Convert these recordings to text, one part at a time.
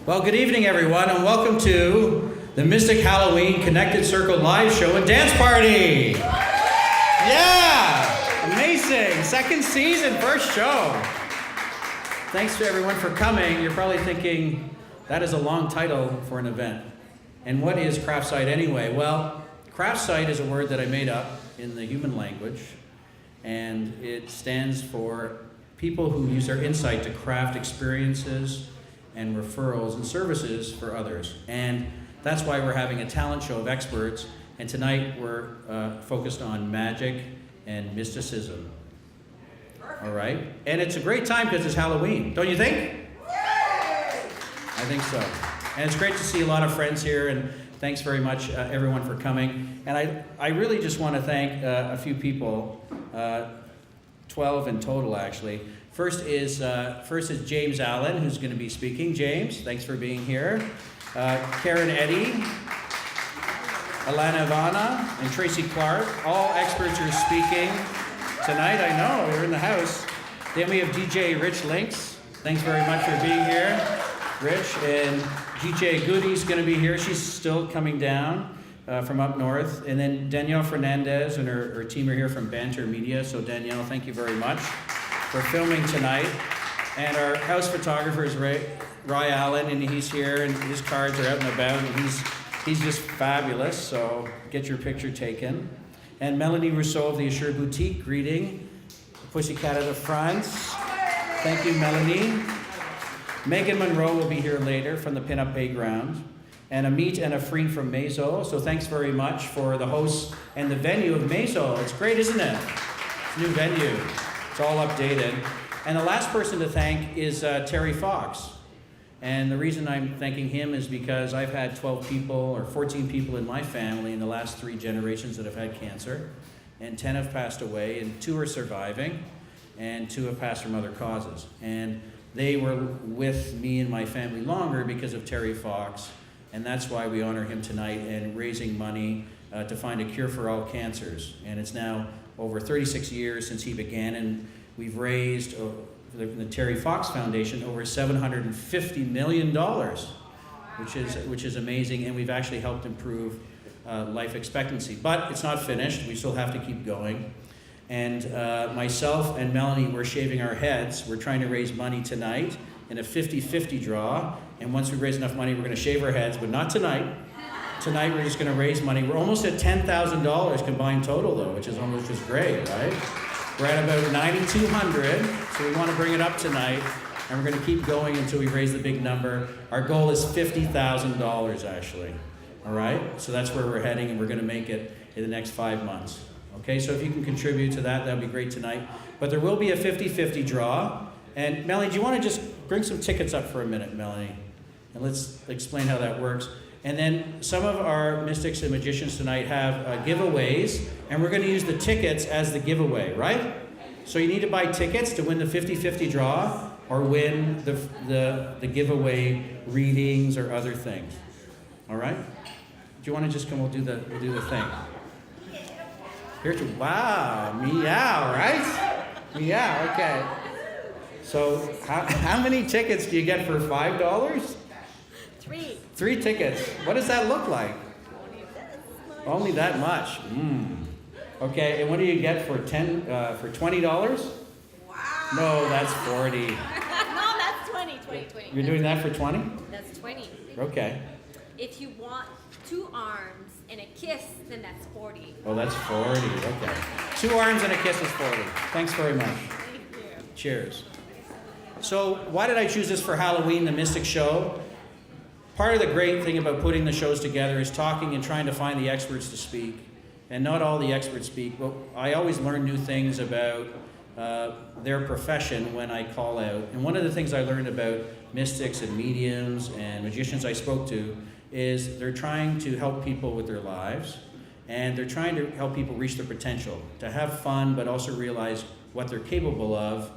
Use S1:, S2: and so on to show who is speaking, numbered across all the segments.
S1: Well, good evening, everyone, and welcome to the Mystic Halloween Connected Circle live show and dance party. Yeah, amazing. Second season, first show. Thanks to everyone for coming. You're probably thinking, that is a long title for an event. And what is craftsight anyway? Well, craftsight is a word that I made up in the human language, and it stands for people who use their insight to craft experiences and referrals and services for others. And that's why we're having a talent show of experts. And tonight we're focused on magic and mysticism. All right? And it's a great time because it's Halloween, don't you think? I think so. And it's great to see a lot of friends here, and thanks very much everyone for coming. And I really just want to thank a few people, 12 in total actually. First is James Allen, who's going to be speaking. James, thanks for being here. Karen Eddy, Alana Ivana, and Tracy Clark. All experts are speaking tonight. I know, you're in the house. Then we have DJ Rich Links. Thanks very much for being here, Rich. And DJ Goody's going to be here. She's still coming down from up north. And then Danielle Fernandez and her team are here from Banter Media. So Danielle, thank you very much for filming tonight. And our house photographer is Ray Allen, and he's here, and his cards are out and about, and he's just fabulous, so get your picture taken. And Melanie Rousseau of the Assure Boutique, greeting. Pussycat at the front. Thank you, Melanie. Megan Monroe will be here later from the Pinup Playground. And Amit and Afreen from Mazo. So thanks very much for the hosts and the venue of Mazo. It's great, isn't it? It's a new venue. It's all updated. And the last person to thank is Terry Fox. And the reason I'm thanking him is because I've had 12 people or 14 people in my family in the last 3 generations that have had cancer. And 10 have passed away, and 2 are surviving, and 2 have passed from other causes. And they were with me and my family longer because of Terry Fox. And that's why we honor him tonight and raising money to find a cure for all cancers. And it's now over 36 years since he began, and we've raised, the Terry Fox Foundation, over $750 million, which is amazing, and we've actually helped improve life expectancy. But it's not finished. We still have to keep going. And myself and Melanie, we're shaving our heads. We're trying to raise money tonight in a 50-50 draw. And once we raise enough money, we're going to shave our heads, but not tonight. Tonight, we're just going to raise money. We're almost at $10,000 combined total, though, which is almost just great, right? We're at about $9,200, so we want to bring it up tonight, and we're going to keep going until we raise the big number. Our goal is $50,000, actually, all right? So that's where we're heading, and we're going to make it in the next 5 months, okay? So if you can contribute to that, that would be great tonight. But there will be a 50-50 draw, and Melanie, do you want to just bring some tickets up for a minute, Melanie? And let's explain how that works. And then some of our mystics and magicians tonight have giveaways, and we're going to use the tickets as the giveaway, right? So you need to buy tickets to win the 50-50 draw or win the giveaway readings or other things. All right? Do you want to just come? We'll do the thing. Wow, meow, right? Meow. Okay. So how many tickets do you get for $5? 3 tickets. What does that look like? Only that much. Okay, and what do you get for $20? Wow. No, that's 40.
S2: No, that's 20.
S1: You're doing that for 20?
S2: That's 20.
S1: Okay.
S2: If you want 2 arms and a kiss, then that's 40.
S1: Oh, that's 40. Okay. 2 arms and a kiss is 40. Thanks very much.
S2: Thank you.
S1: Cheers. So why did I choose this for Halloween, the Mystic Show? Part of the great thing about putting the shows together is talking and trying to find the experts to speak. And not all the experts speak, but I always learn new things about their profession when I call out. And one of the things I learned about mystics and mediums and magicians I spoke to is they're trying to help people with their lives, and they're trying to help people reach their potential, to have fun, but also realize what they're capable of,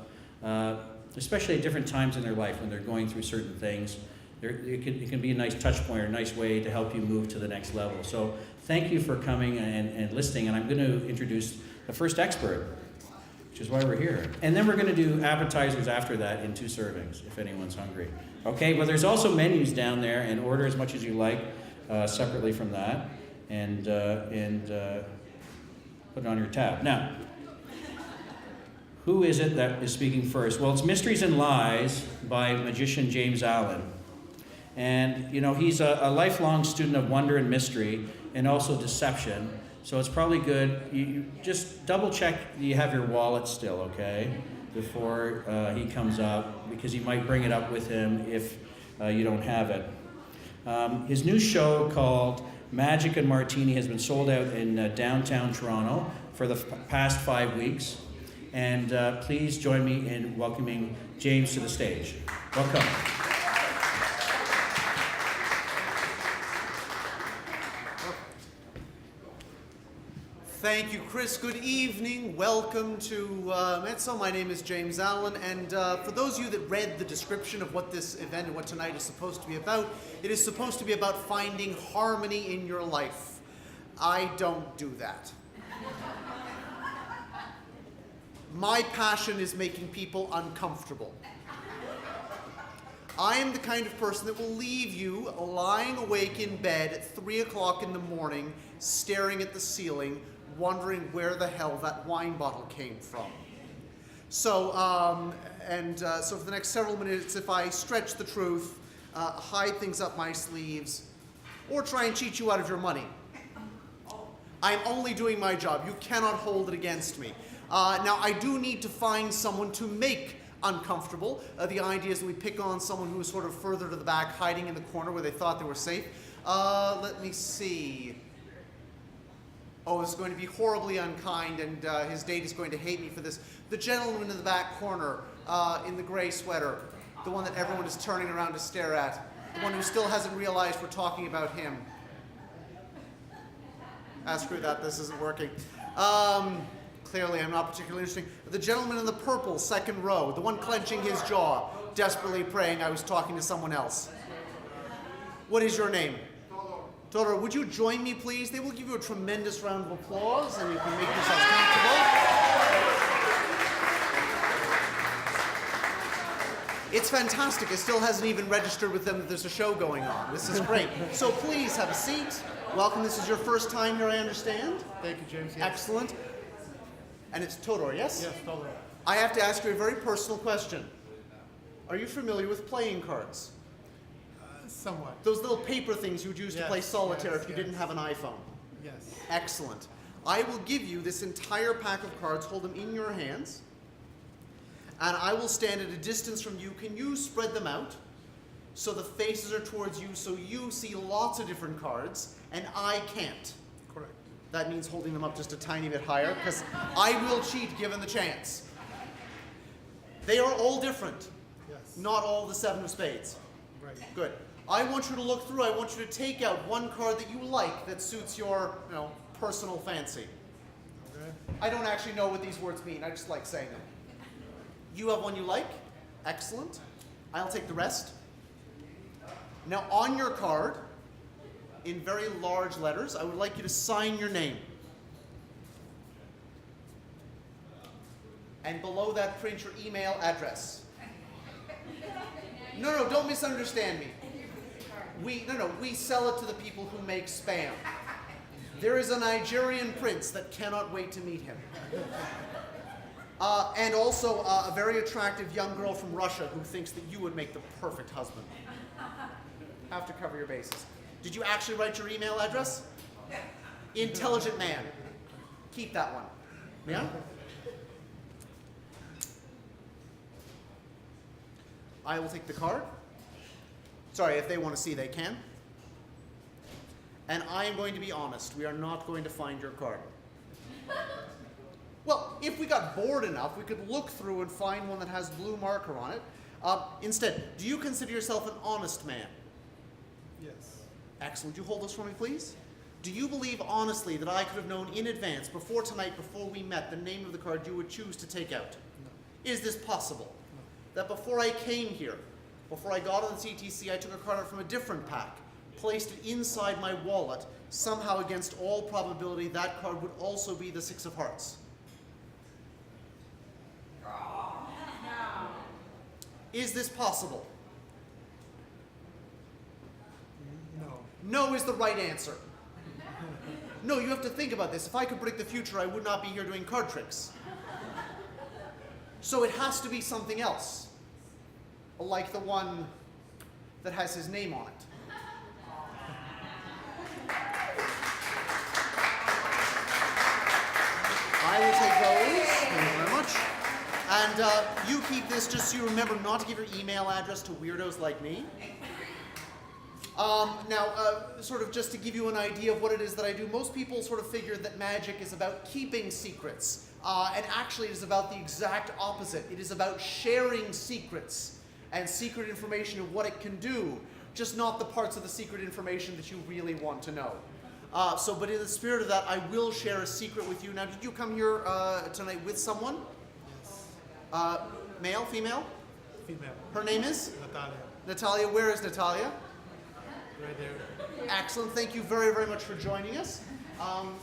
S1: especially at different times in their life when they're going through certain things. It can be a nice touch point or a nice way to help you move to the next level. So thank you for coming and listening. And I'm going to introduce the first expert, which is why we're here. And then we're going to do appetizers after that in 2 servings, if anyone's hungry. Okay, well, there's also menus down there, and order as much as you like separately from that, and put it on your tab. Now, who is it that is speaking first? Well, it's Mysteries and Lies by magician James Allen. And, you know, he's a lifelong student of wonder and mystery, and also deception. So it's probably good. You just double check you have your wallet still, okay, before he comes up, because he might bring it up with him if you don't have it. His new show called Magic and Martini has been sold out in downtown Toronto for the past 5 weeks. And please join me in welcoming James to the stage. Welcome.
S3: Thank you, Chris. Good evening. Welcome to Mezzo. My name is James Allen, and for those of you that read the description of what this event and what tonight is supposed to be about, it is supposed to be about finding harmony in your life. I don't do that. My passion is making people uncomfortable. I am the kind of person that will leave you lying awake in bed at 3 o'clock in the morning, staring at the ceiling, wondering where the hell that wine bottle came from. So, so for the next several minutes, if I stretch the truth, hide things up my sleeves, or try and cheat you out of your money, I'm only doing my job. You cannot hold it against me. Now, I do need to find someone to make uncomfortable. The idea is that we pick on someone who is sort of further to the back, hiding in the corner where they thought they were safe. Let me see. Oh, this is going to be horribly unkind, and his date is going to hate me for this. The gentleman in the back corner, in the gray sweater, the one that everyone is turning around to stare at, the one who still hasn't realized we're talking about him. Screw that, this isn't working. Clearly, I'm not particularly interesting. The gentleman in the purple, second row, the one clenching his jaw, desperately praying I was talking to someone else. What is your name? Todor, would you join me, please? They will give you a tremendous round of applause, and you can make yourselves comfortable. It's fantastic. It still hasn't even registered with them that there's a show going on. This is great. So please have a seat. Welcome. This is your first time here, I understand?
S4: Thank you, James. Yes.
S3: Excellent. And it's Todor, yes?
S4: Yes, Todor.
S3: I have to ask you a very personal question. Are you familiar with playing cards?
S4: Somewhat.
S3: Those little paper things you would use to play solitaire if you didn't have an iPhone.
S4: Yes.
S3: Excellent. I will give you this entire pack of cards, hold them in your hands, and I will stand at a distance from you. Can you spread them out so the faces are towards you, so you see lots of different cards, and I can't?
S4: Correct.
S3: That means holding them up just a tiny bit higher, because I will cheat given the chance. They are all different.
S4: Yes.
S3: Not all the 7 of spades.
S4: Right.
S3: Good. I want you to look through. I want you to take out one card that you like that suits your, personal fancy.
S4: Okay.
S3: I don't actually know what these words mean. I just like saying them. You have one you like? Excellent. I'll take the rest. Now on your card, in very large letters, I would like you to sign your name. And below that, print your email address. No, don't misunderstand me. We sell it to the people who make spam. There is a Nigerian prince that cannot wait to meet him. And also a very attractive young girl from Russia who thinks that you would make the perfect husband. Have to cover your bases. Did you actually write your email address? Intelligent man. Keep that one. Yeah? I will take the card. Sorry, if they want to see, they can. And I am going to be honest. We are not going to find your card. Well, if we got bored enough, we could look through and find one that has blue marker on it. Instead, do you consider yourself an honest man?
S4: Yes.
S3: Excellent. Would you hold this for me, please? Do you believe honestly that I could have known in advance, before tonight, before we met, the name of the card you would choose to take out?
S4: No.
S3: Is this possible? That before I came here, before I got on the CTC, I took a card out from a different pack, placed it inside my wallet, somehow against all probability that card would also be the 6 of hearts. Is this possible? No is the right answer. No, you have to think about this. If I could predict the future, I would not be here doing card tricks. So it has to be something else, like the one that has his name on it. I will take those. Thank you very much. And you keep this just so you remember not to give your email address to weirdos like me. Sort of just to give you an idea of what it is that I do, most people sort of figure that magic is about keeping secrets. And actually it is about the exact opposite. It is about sharing secrets and secret information and what it can do, just not the parts of the secret information that you really want to know. But in the spirit of that, I will share a secret with you. Now, did you come here tonight with someone?
S4: Yes.
S3: Male, female?
S4: Female.
S3: Her name is?
S4: Natalia.
S3: Natalia. Where is Natalia?
S4: Right there.
S3: Excellent. Thank you very, very much for joining us. I'm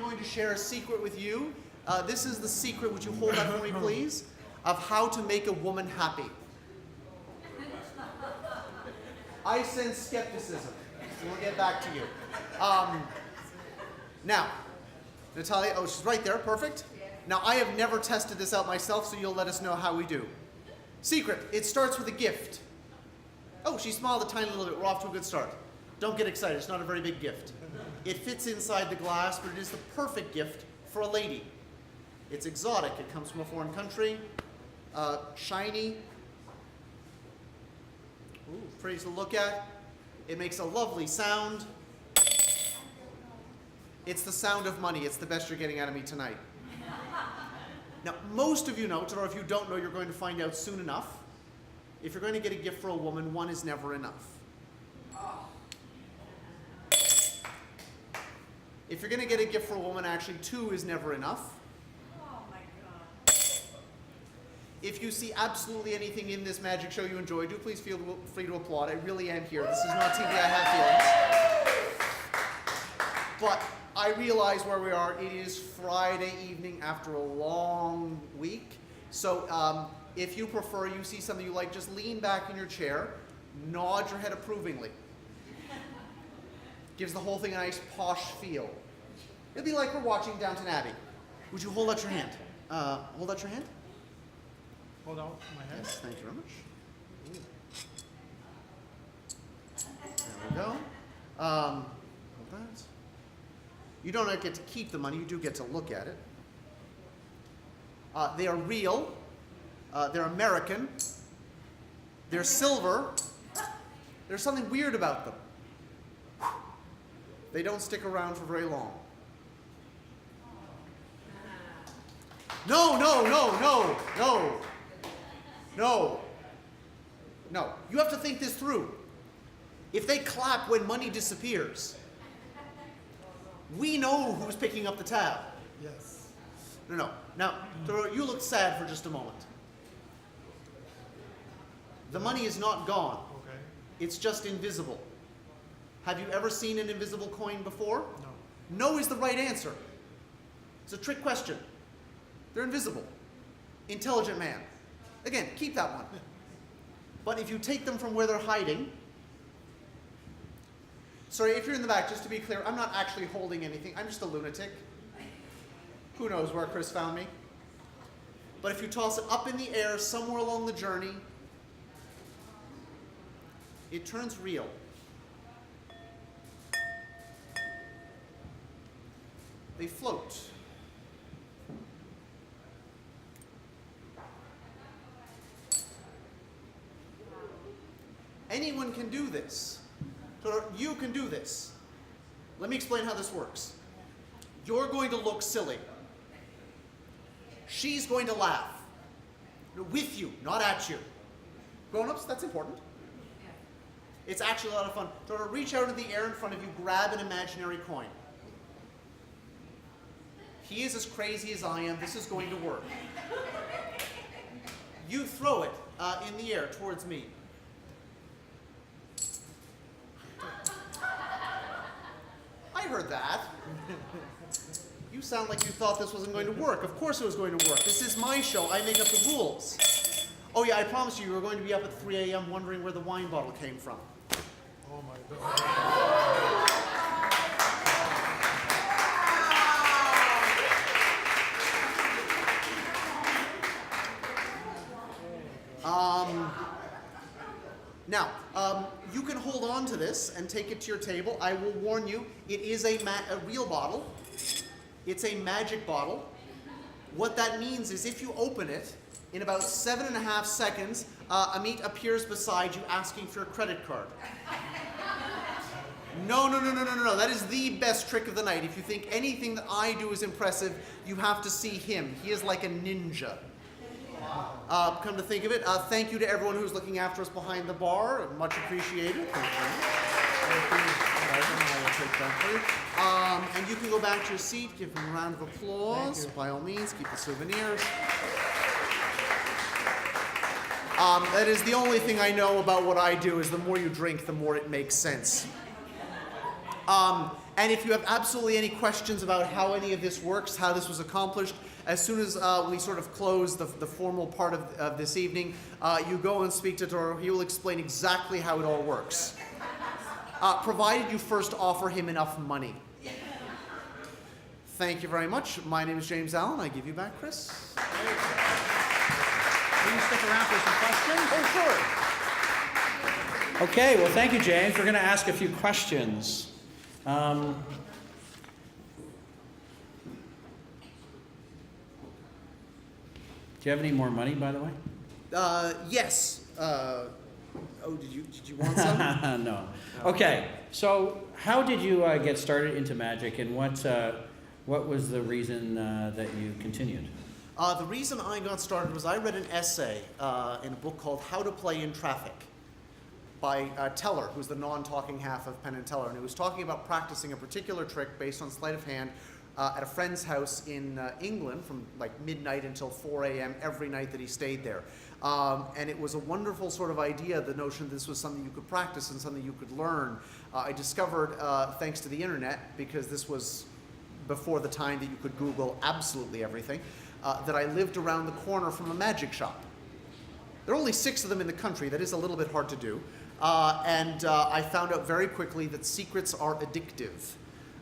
S3: going to share a secret with you. This is the secret, would you hold that for me, please, of how to make a woman happy. I sense skepticism. We'll get back to you. Now, Natalia, oh, she's right there, perfect. Now, I have never tested this out myself, so you'll let us know how we do. Secret, it starts with a gift. Oh, she smiled a tiny little bit. We're off to a good start. Don't get excited, it's not a very big gift. It fits inside the glass, but it is the perfect gift for a lady. It's exotic, it comes from a foreign country, shiny, ooh, pretty to look at. It makes a lovely sound. It's the sound of money. It's the best you're getting out of me tonight. Now, most of you know, or if you don't know, you're going to find out soon enough. If you're going to get a gift for a woman, one is never enough. If you're going to get a gift for a woman, actually, two is never enough. If you see absolutely anything in this magic show you enjoy, do please feel free to applaud. I really am here. This is not TV. I have feelings. But I realize where we are. It is Friday evening after a long week. So if you prefer, you see something you like, just lean back in your chair, nod your head approvingly. Gives the whole thing a nice posh feel. It'd be like we're watching Downton Abbey. Would you hold out your hand? Hold out your hand?
S4: Hold out my hand.
S3: Yes, thank you very much. There we go. Hold that. You don't get to keep the money, you do get to look at it. They are real. They're American. They're silver. There's something weird about them. They don't stick around for very long. No. You have to think this through. If they clap when money disappears, we know who's picking up the tab.
S4: Yes.
S3: No. Now, you look sad for just a moment. The money is not gone.
S4: Okay.
S3: It's just invisible. Have you ever seen an invisible coin before?
S4: No.
S3: No is the right answer. It's a trick question. They're invisible. Intelligent man. Again, keep that one. But if you take them from where they're hiding, sorry, if you're in the back, just to be clear, I'm not actually holding anything. I'm just a lunatic. Who knows where Chris found me? But if you toss it up in the air somewhere along the journey, it turns real. They float. Anyone can do this. So you can do this. Let me explain how this works. You're going to look silly. She's going to laugh. With you, not at you. Grown-ups, that's important. It's actually a lot of fun. So to reach out in the air in front of you, grab an imaginary coin. He is as crazy as I am. This is going to work. You throw it in the air towards me. I heard that. You sound like you thought this wasn't going to work. Of course it was going to work. This is my show. I make up the rules. Oh yeah, I promise you, you were going to be up at 3 a.m. wondering where the wine bottle came from.
S4: Oh my God.
S3: Now, you can hold on to this and take it to your table. I will warn you, it is a real bottle. It's a magic bottle. What that means is if you open it, in about 7.5 seconds, Amit appears beside you asking for your credit card. No. That is the best trick of the night. If you think anything that I do is impressive, you have to see him. He is like a ninja. Come to think of it, thank you to everyone who's looking after us behind the bar. Much appreciated. Thank you. And you can go back to your seat, give him a round of applause. By all means, keep the souvenirs. That is the only thing I know about what I do, is the more you drink, the more it makes sense. And if you have absolutely any questions about how any of this works, how this was accomplished, as soon as we sort of close the formal part of this evening, you go and speak to Toro. He will explain exactly how it all works. Provided you first offer him enough money. Thank you very much. My name is James Allen. I give you back Chris.
S1: Will you stick around for some questions?
S3: Oh, sure.
S1: Okay, well, thank you, James. We're going to ask a few questions. Do you have any more money, by the way?
S3: Yes. Did you want some?
S1: No. Okay, so how did you get started into magic, and what was the reason that you continued?
S3: The reason I got started was I read an essay in a book called How to Play in Traffic by Teller, who's the non-talking half of Penn and Teller, and he was talking about practicing a particular trick based on sleight of hand at a friend's house in England from like midnight until 4 a.m. every night that he stayed there. And it was a wonderful sort of idea, the notion that this was something you could practice and something you could learn. I discovered, thanks to the internet, because this was before the time that you could Google absolutely everything, that I lived around the corner from a magic shop. There are only 6 of them in the country. That is a little bit hard to do. And I found out very quickly that secrets are addictive.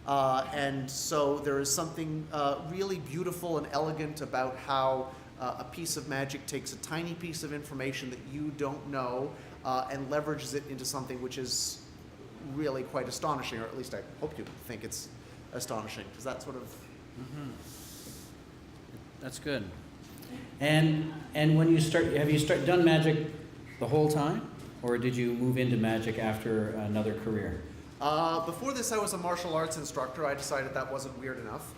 S3: And so there is something really beautiful and elegant about how a piece of magic takes a tiny piece of information that you don't know and leverages it into something which is really quite astonishing, or at least I hope you think it's astonishing. Does that sort of...
S1: Mm-hmm. That's good. And when you have you done magic the whole time, or did you move into magic after another career?
S3: Before this, I was a martial arts instructor. I decided that wasn't weird enough.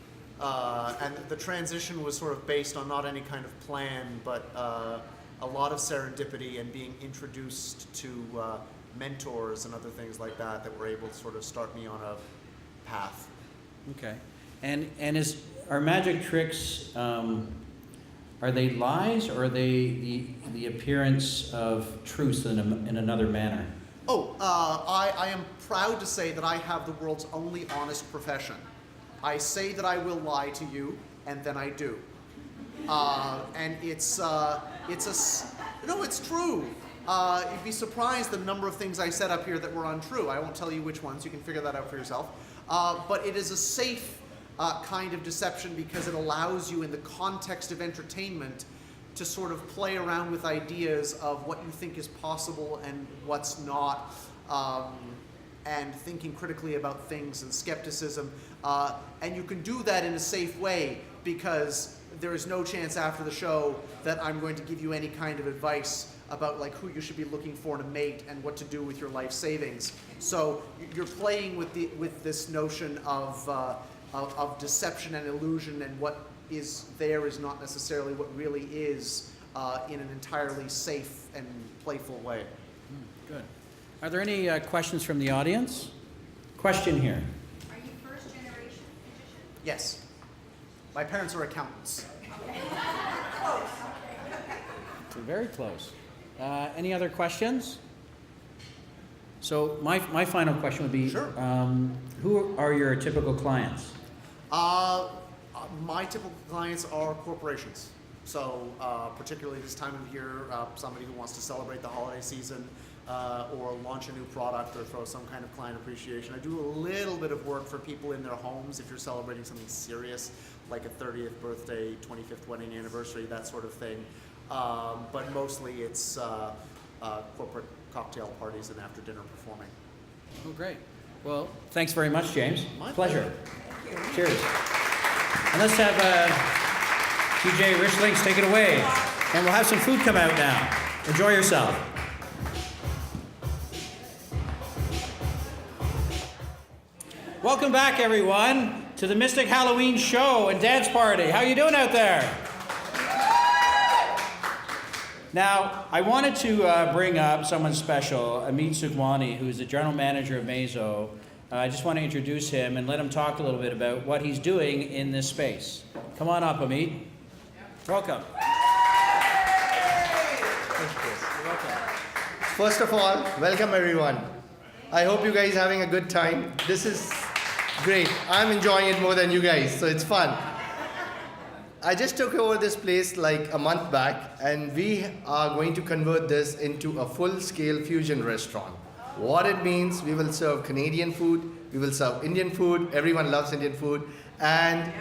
S3: And the transition was sort of based on not any kind of plan, but a lot of serendipity and being introduced to mentors and other things like that that were able to sort of start me on a path.
S1: Okay. And are magic tricks, are they lies, or are they the appearance of truth in another manner?
S3: Oh, I am proud to say that I have the world's only honest profession. I say that I will lie to you, and then I do. And it's true. You'd be surprised the number of things I said up here that were untrue. I won't tell you which ones. You can figure that out for yourself. But it is a safe kind of deception because it allows you, in the context of entertainment, to sort of play around with ideas of what you think is possible and what's not, and thinking critically about things and skepticism. And you can do that in a safe way because there is no chance after the show that I'm going to give you any kind of advice about like who you should be looking for in a mate and what to do with your life savings. So you're playing with this notion of deception and illusion, and what is there is not necessarily what really is, in an entirely safe and playful way.
S1: Good. Are there any questions from the audience? Question here.
S2: Are you first generation magician?
S3: Yes. My parents are accountants.
S1: So very close. Any other questions? So my final question would be,
S3: Sure.
S1: Who are your typical clients?
S3: My typical clients are corporations. So particularly this time of year, somebody who wants to celebrate the holiday season, or launch a new product or throw some kind of client appreciation. I do a little bit of work for people in their homes if you're celebrating something serious like a 30th birthday, 25th wedding anniversary, that sort of thing. But mostly it's corporate cocktail parties and after dinner performing.
S1: Oh, great. Well, thanks very much, James.
S3: My
S1: Pleasure. Cheers. And let's have DJ Rich Links take it away. And we'll have some food come out now. Enjoy yourself. Welcome back, everyone, to the Mystic Halloween show and dance party. How you doing out there? Now, I wanted to bring up someone special, Amit Sukhwani, who is the general manager of Mazo. I just want to introduce him and let him talk a little bit about what he's doing in this space. Come on up, Amit. Welcome.
S5: First of all, welcome everyone. I hope you guys are having a good time. This is great. I'm enjoying it more than you guys, so it's fun. I just took over this place like a month back, and we are going to convert this into a full-scale fusion restaurant. What it means, we will serve Canadian food, we will serve Indian food, everyone loves Indian food, and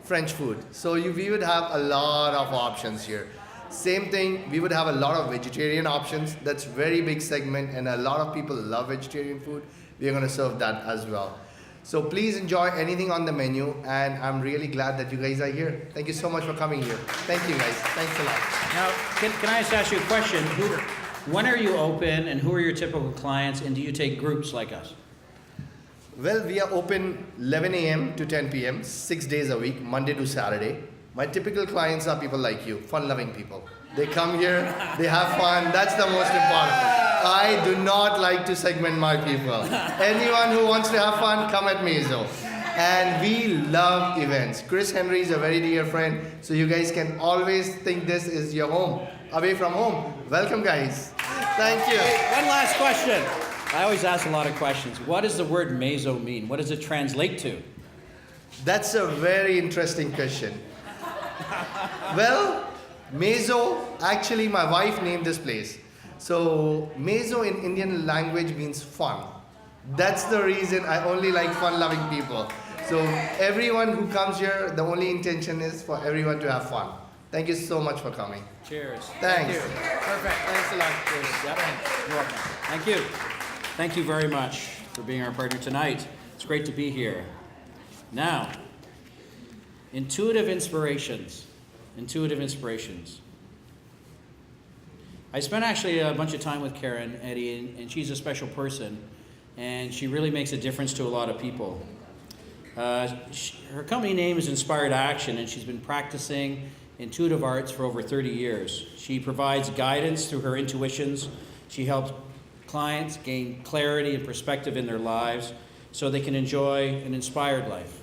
S5: French food. So we would have a lot of options here. Same thing, we would have a lot of vegetarian options. That's very big segment, and a lot of people love vegetarian food. We are going to serve that as well. So please enjoy anything on the menu, and I'm really glad that you guys are here. Thank you so much for coming here. Thank you guys. Thanks a lot.
S1: Now, can I just ask you a question? When are you open, and who are your typical clients, and do you take groups like us?
S5: Well, we are open 11 a.m. to 10 p.m., 6 days a week, Monday to Saturday. My typical clients are people like you, fun-loving people. They come here, they have fun, that's the most important. I do not like to segment my people. Anyone who wants to have fun, come at Mazo. And we love events. Chris Henry is a very dear friend, so you guys can always think this is your home, away from home. Welcome, guys. Thank you.
S1: One last question. I always ask a lot of questions. What does the word Mazo mean? What does it translate to?
S5: That's a very interesting question. Well, Mazo, actually my wife named this place. So Mazo in Indian language means fun. That's the reason I only like fun-loving people. So everyone who comes here, the only intention is for everyone to have fun. Thank you so much for coming.
S1: Cheers.
S5: Thanks.
S1: Thank you. Perfect. Thanks a lot. Cheers. Yep. You're welcome. Thank you. Thank you very much for being our partner tonight. It's great to be here. Now, intuitive inspirations. Intuitive inspirations. I spent actually a bunch of time with Karen Eddy, and she's a special person, and she really makes a difference to a lot of people. Her company name is Inspired Action, and she's been practicing intuitive arts for over 30 years. She provides guidance through her intuitions. She helps clients gain clarity and perspective in their lives so they can enjoy an inspired life.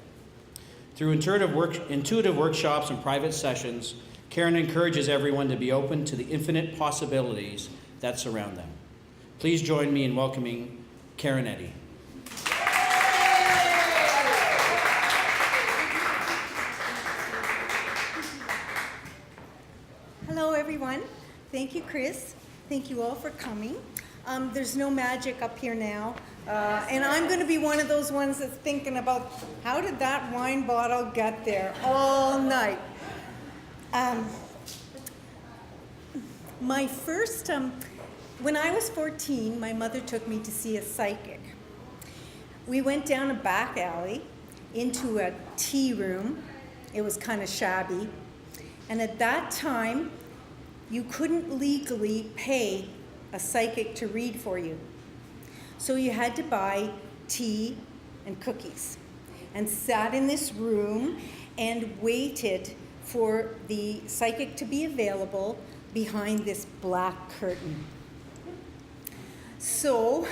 S1: Through intuitive workshops and private sessions, Karen encourages everyone to be open to the infinite possibilities that surround them. Please join me in welcoming Karen Eddy.
S6: Hello, everyone. Thank you, Chris. Thank you all for coming. There's no magic up here now, and I'm going to be one of those ones that's thinking about how did that wine bottle get there all night. My first, when I was 14, my mother took me to see a psychic. We went down a back alley into a tea room. It was kind of shabby. And at that time, you couldn't legally pay a psychic to read for you. So you had to buy tea and cookies and sat in this room and waited for the psychic to be available behind this black curtain. So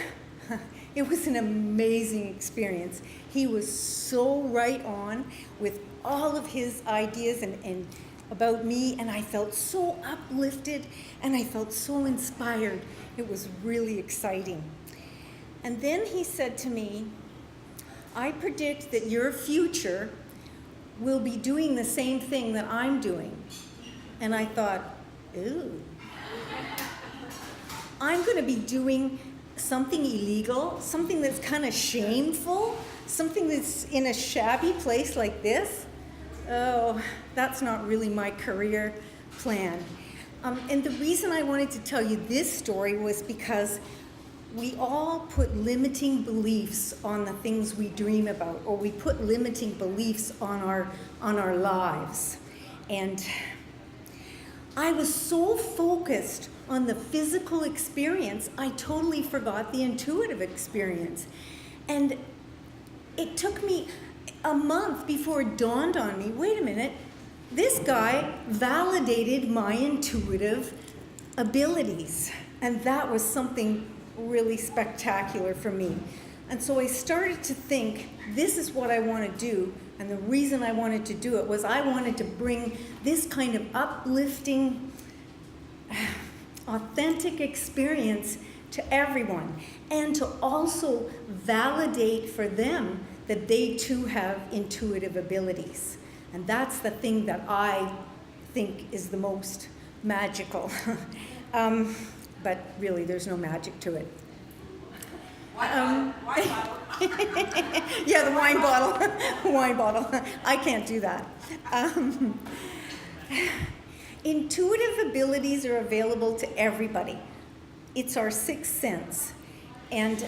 S6: it was an amazing experience. He was so right on with all of his ideas and about me, and I felt so uplifted and I felt so inspired. It was really exciting. And then he said to me, I predict that your future will be doing the same thing that I'm doing. And I thought, ooh. I'm going to be doing something illegal, something that's kind of shameful, something that's in a shabby place like this. Oh, that's not really my career plan. And the reason I wanted to tell you this story was because we all put limiting beliefs on the things we dream about, or we put limiting beliefs on our lives. And I was so focused on the physical experience, I totally forgot the intuitive experience. And it took me a month before it dawned on me, wait a minute, this guy validated my intuitive abilities. And that was something really spectacular for me. And so I started to think, this is what I want to do. And the reason I wanted to do it was I wanted to bring this kind of uplifting, authentic experience to everyone, and to also validate for them that they too have intuitive abilities. And that's the thing that I think is the most magical. But really, there's no magic to it.
S4: Wine bottle.
S6: Yeah, the wine bottle. Wine bottle. I can't do that. Intuitive abilities are available to everybody. It's our sixth sense. And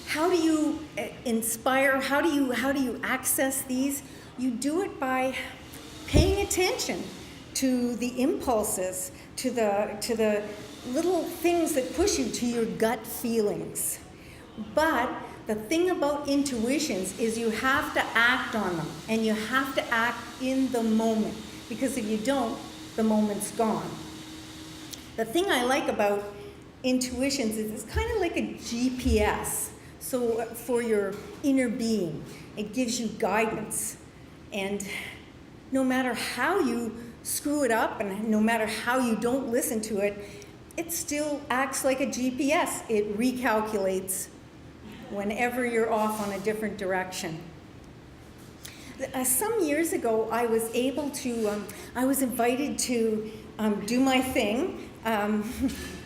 S6: how do you inspire? How do you access these? You do it by paying attention to the impulses, to the little things that push you, to your gut feelings. But the thing about intuitions is you have to act on them, and you have to act in the moment, because if you don't, the moment's gone. The thing I like about intuitions is it's kind of like a GPS. So for your inner being, it gives you guidance. And no matter how you screw it up, and no matter how you don't listen to it, it still acts like a GPS. It recalculates whenever you're off on a different direction. Some years ago, I was able to, I was invited to do my thing,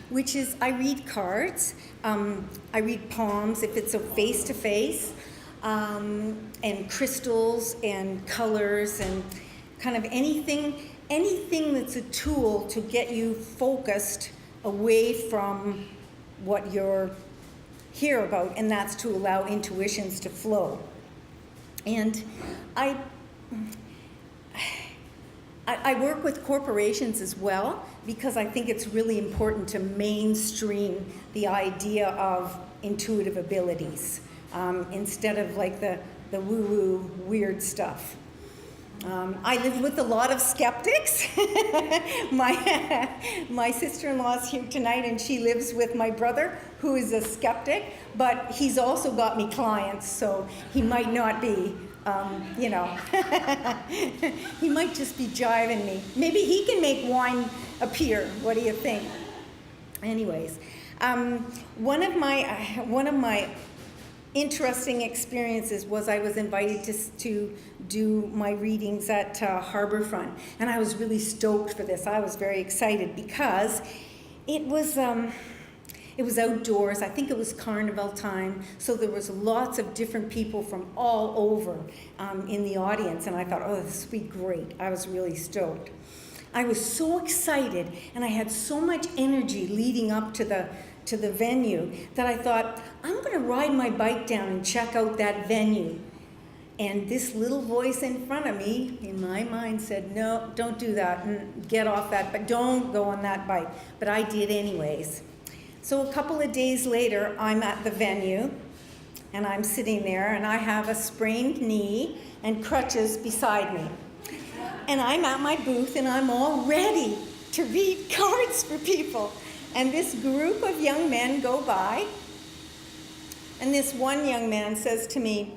S6: which is I read cards, I read palms if it's a face-to-face, and crystals and colors and kind of anything that's a tool to get you focused away from what you're here about, and that's to allow intuitions to flow. And I work with corporations as well, because I think it's really important to mainstream the idea of intuitive abilities, instead of like the woo-woo weird stuff. I live with a lot of skeptics. My sister-in-law is here tonight, and she lives with my brother, who is a skeptic, but he's also got me clients, so he might not be, he might just be jiving me. Maybe he can make wine appear. What do you think? Anyways, one of my interesting experiences was I was invited to do my readings at Harbourfront, and I was really stoked for this. I was very excited because it was outdoors. I think it was carnival time, so there was lots of different people from all over in the audience, and I thought, oh, this would be great. I was really stoked. I was so excited, and I had so much energy leading up to the venue that I thought, I'm going to ride my bike down and check out that venue. And this little voice in front of me, in my mind, said, no, don't do that, get off that, but don't go on that bike. But I did anyways. So a couple of days later, I'm at the venue, and I'm sitting there, and I have a sprained knee and crutches beside me. And I'm at my booth, and I'm all ready to read cards for people. And this group of young men go by, and this one young man says to me,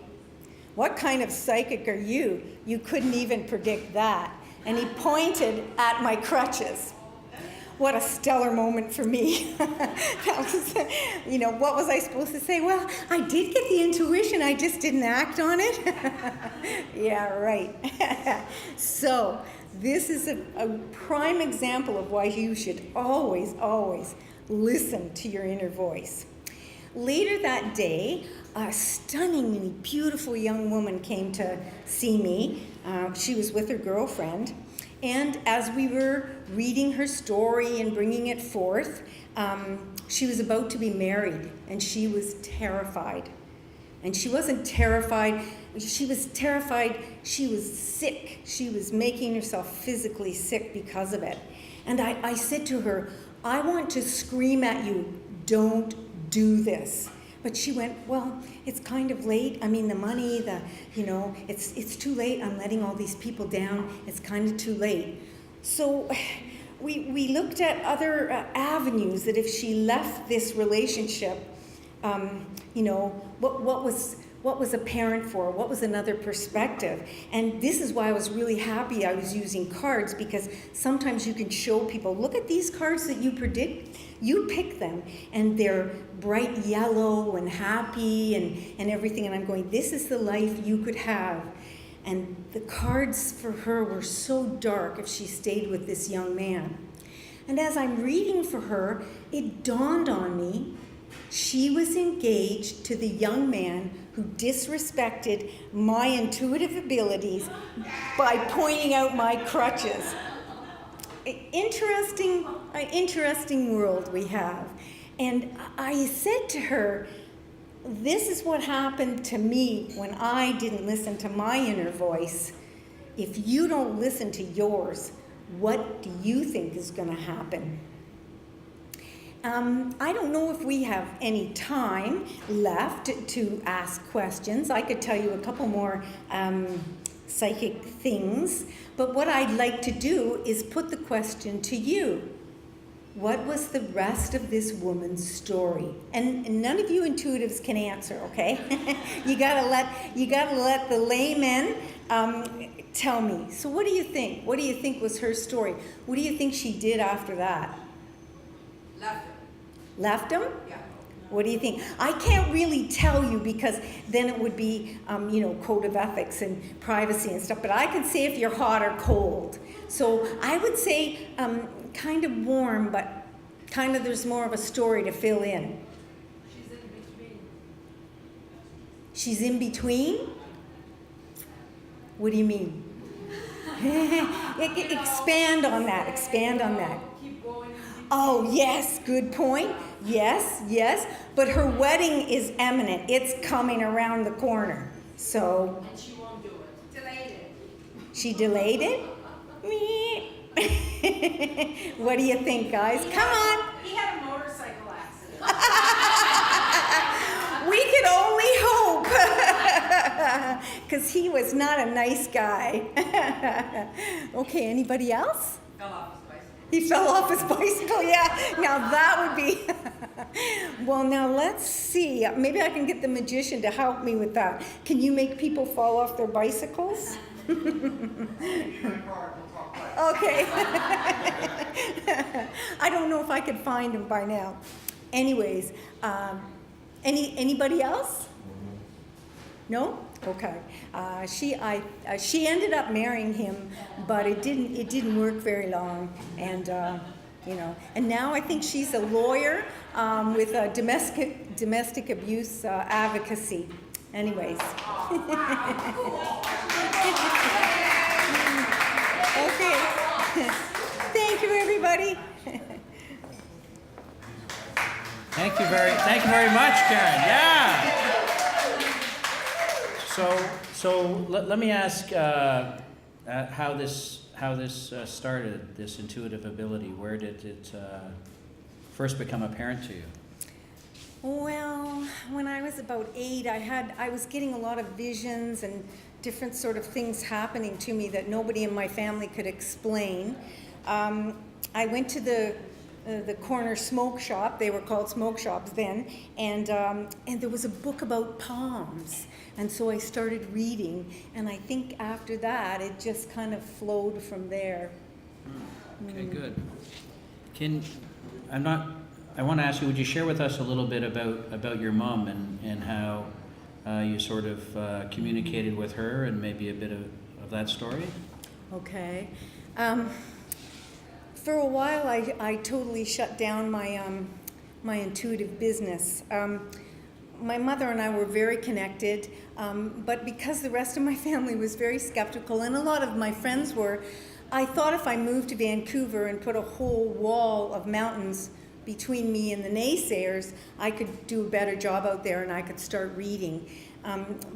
S6: what kind of psychic are you? You couldn't even predict that. And he pointed at my crutches. What a stellar moment for me. That was, what was I supposed to say? Well, I did get the intuition, I just didn't act on it. Yeah, right. So this is a prime example of why you should always, always listen to your inner voice. Later that day, a stunningly beautiful young woman came to see me. She was with her girlfriend. And as we were reading her story and bringing it forth, she was about to be married, and she was terrified. And she wasn't terrified, she was terrified, she was sick. She was making herself physically sick because of it. And I said to her, I want to scream at you, don't do this. But she went, well, it's kind of late. I mean, the money, it's too late. I'm letting all these people down. It's kind of too late. So we looked at other avenues that if she left this relationship, what was apparent for her? What was another perspective? And this is why I was really happy I was using cards, because sometimes you can show people, look at these cards that you predict. You pick them, and they're bright yellow and happy and everything. And I'm going, this is the life you could have. And the cards for her were so dark if she stayed with this young man. And as I'm reading for her, it dawned on me, she was engaged to the young man who disrespected my intuitive abilities by pointing out my crutches. Interesting world we have. And I said to her, this is what happened to me when I didn't listen to my inner voice. If you don't listen to yours, what do you think is going to happen? I don't know if we have any time left to ask questions. I could tell you a couple more psychic things, but what I'd like to do is put the question to you. What was the rest of this woman's story? And none of you intuitives can answer, okay? you gotta let the laymen tell me. So what do you think? What do you think was her story? What do you think she did after that?
S4: Left him.
S6: Left him?
S4: Yeah.
S6: What do you think? I can't really tell you, because then it would be, code of ethics and privacy and stuff. But I can say if you're hot or cold. So I would say kind of warm, but kind of there's more of a story to fill in.
S4: She's in between.
S6: She's in between? What do you mean? Expand on that. Expand on that.
S4: Keep going.
S6: Oh, yes, good point. Yes. But her wedding is imminent. It's coming around the corner. So.
S4: And she won't do it. Delayed it.
S6: She delayed it? Meh. What do you think, guys? Come on.
S4: He had a motorcycle accident.
S6: We could only hope. Because he was not a nice guy. Okay, anybody else?
S4: Fell off his bicycle.
S6: He fell off his bicycle, yeah. Now that would be... Well, now let's see. Maybe I can get the magician to help me with that. Can you make people fall off their bicycles? Okay. I don't know if I could find him by now. Anyways, anybody else? No? Okay. She ended up marrying him, but it didn't work very long, and and now I think she's a lawyer with domestic abuse advocacy. Anyways. Okay. Thank you, everybody.
S1: Thank you very much, Karen. Yeah. So let me ask how this started, this intuitive ability. Where did it first become apparent to you?
S6: Well, when I was about 8, I was getting a lot of visions and different sort of things happening to me that nobody in my family could explain. I went to the corner smoke shop. They were called smoke shops then, and there was a book about palms, and so I started reading, and I think after that it just kind of flowed from there.
S1: Okay, good. I want to ask you, would you share with us a little bit about your mom and how you sort of communicated with her, and maybe a bit of that story?
S6: Okay. For a while, I totally shut down my my intuitive business. My mother and I were very connected, but because the rest of my family was very skeptical, and a lot of my friends were, I thought if I moved to Vancouver and put a whole wall of mountains between me and the naysayers, I could do a better job out there and I could start reading.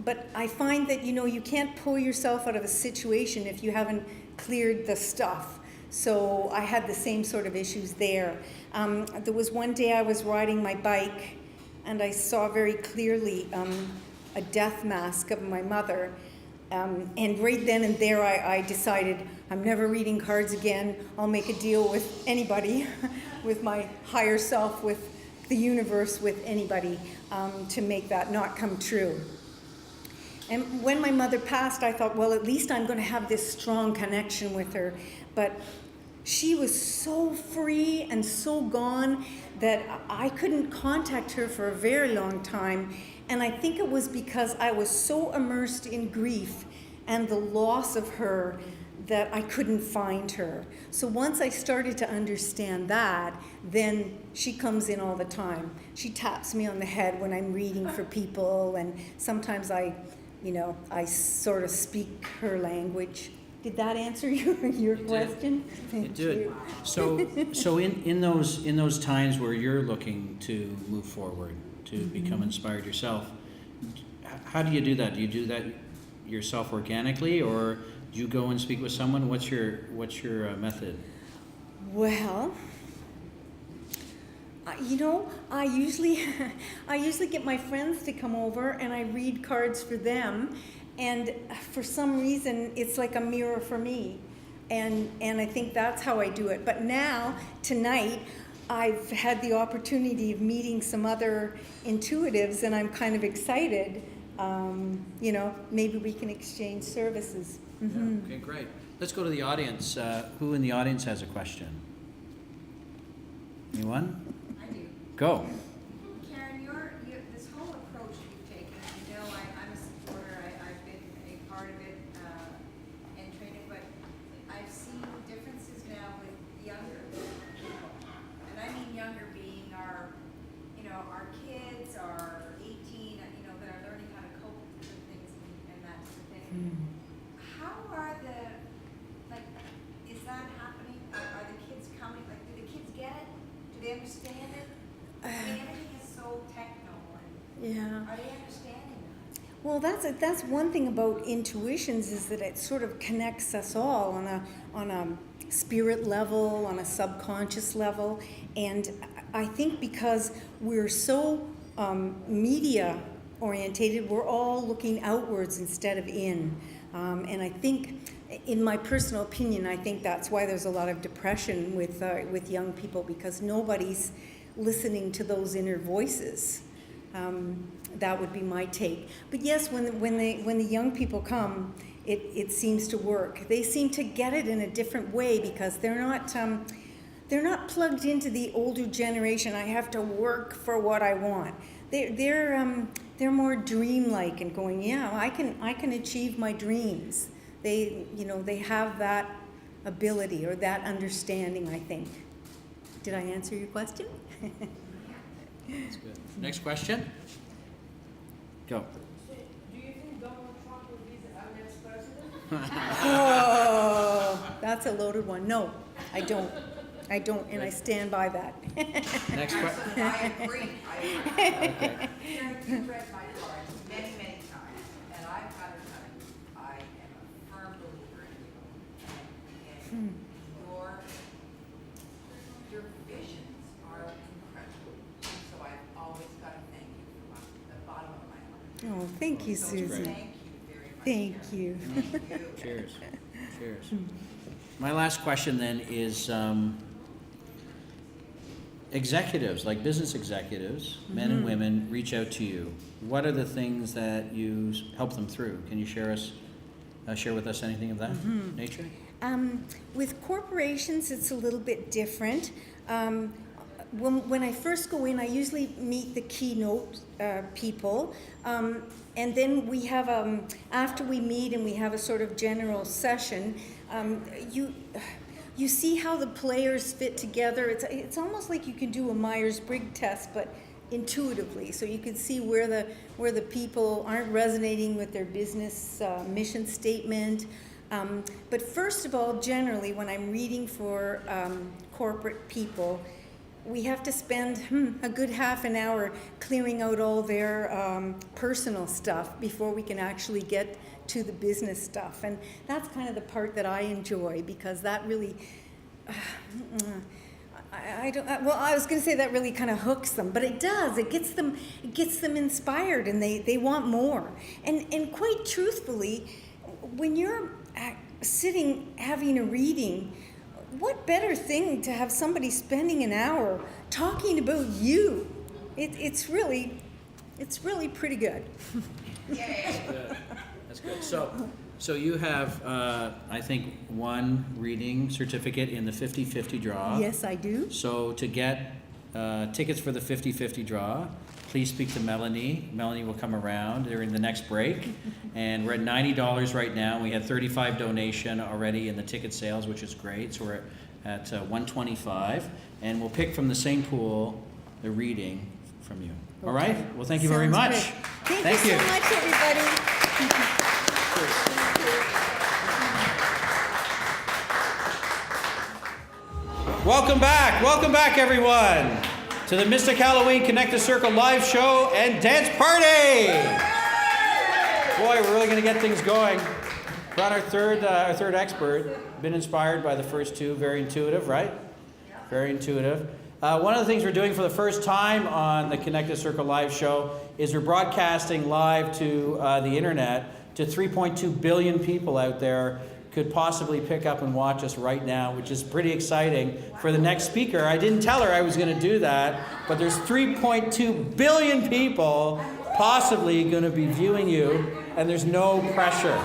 S6: But I find that, you can't pull yourself out of a situation if you haven't cleared the stuff. So I had the same sort of issues there. There was one day I was riding my bike and I saw very clearly a death mask of my mother. And right then and there I decided I'm never reading cards again. I'll make a deal with anybody, with my higher self, with the universe, with anybody, to make that not come true. And when my mother passed, I thought, well, at least I'm going to have this strong connection with her. But she was so free and so gone that I couldn't contact her for a very long time. And I think it was because I was so immersed in grief and the loss of her that I couldn't find her. So once I started to understand that, then she comes in all the time. She taps me on the head when I'm reading for people, and sometimes I sort of speak her language. Did that answer your question?
S1: It did. So in those times where you're looking to move forward, to become inspired yourself, how do you do that? Do you do that yourself organically, or do you go and speak with someone? What's your method?
S6: Well, I usually get my friends to come over and I read cards for them, and for some reason it's like a mirror for me, and I think that's how I do it. But now, tonight, I've had the opportunity of meeting some other intuitives, and I'm kind of excited. Maybe we can exchange services. Mm-hmm.
S1: Yeah, okay, great. Let's go to the audience. Who in the audience has a question? Anyone?
S4: I do.
S1: Go.
S4: Karen, this whole approach you've taken, I'm a supporter, I've been a part of it and trained it, but I've seen differences now with younger people. And I mean younger being our kids are 18, that are learning how to cope with things and that sort of thing. How are is that happening? Are the kids coming, do the kids get it? Do they understand it? I mean, everything is so techno, and
S6: Yeah.
S4: are they understanding that?
S6: Well, that's one thing about intuitions, is that it sort of connects us all on a spirit level, on a subconscious level, and I think because we're so media orientated, we're all looking outwards instead of in, and I think, in my personal opinion, I think that's why there's a lot of depression with young people, because nobody's listening to those inner voices. That would be my take. But yes, when the young people come, it seems to work. They seem to get it in a different way, because they're not plugged into the older generation. I have to work for what I want. They're more dreamlike and going, yeah, I can achieve my dreams. They have that ability or that understanding, I think. Did I answer your question?
S1: That's good. Next question. Go.
S4: Do you think Donald Trump will be our next president?
S6: Oh, that's a loaded one. No, I don't, and I stand by that.
S1: Next question.
S7: I agree.
S1: Okay.
S7: Karen, you've read my cards many, many times, and I've got to tell you, I am a firm believer in you. And your visions are incredible. So I've always got to thank you from the bottom of my heart.
S6: Oh, thank you,
S7: So
S6: Susie.
S7: thank you very much.
S6: Thank
S7: Karen.
S6: you.
S7: Thank you.
S1: Cheers. Cheers. My last question then is, executives, like business executives, men and women, reach out to you. What are the things that you help them through? Can you share with us anything of that nature?
S6: With corporations, it's a little bit different. When I first go in, I usually meet the keynote people, and then we have after we meet and we have a sort of general session. you see how the players fit together. It's almost like you can do a Myers-Briggs test, but intuitively, so you can see where the people aren't resonating with their business mission statement. But first of all, generally, when I'm reading for corporate people, we have to spend a good half an hour clearing out all their personal stuff before we can actually get to the business stuff. And that's kind of the part that I enjoy, because that really, I was going to say that really kind of hooks them, but it does. It gets them inspired, and they want more. And quite truthfully, when you're sitting having a reading, what better thing to have somebody spending an hour talking about you? It's really pretty good.
S1: That's good. That's good. So you have, I think, one reading certificate in the 50-50 draw.
S6: Yes, I do.
S1: So to get tickets for the 50-50 draw, please speak to Melanie. Melanie will come around during the next break. And we're at $90 right now. We had 35 donation already in the ticket sales, which is great. So we're at $125. And we'll pick from the same pool the reading from you. All right? Well, thank you very much.
S6: Great. Thank you so much, everybody.
S1: Welcome back everyone to the Mystic Halloween Connect the Circle live show and dance party. Boy, we're really going to get things going. Brought our third expert. Been inspired by the first two. Very intuitive, right? Very intuitive. One of the things we're doing for the first time on the Connect the Circle live show is we're broadcasting live to the internet to 3.2 billion people out there could possibly pick up and watch us right now, which is pretty exciting for the next speaker. I didn't tell her I was going to do that, but there's 3.2 billion people possibly going to be viewing you, and there's no pressure.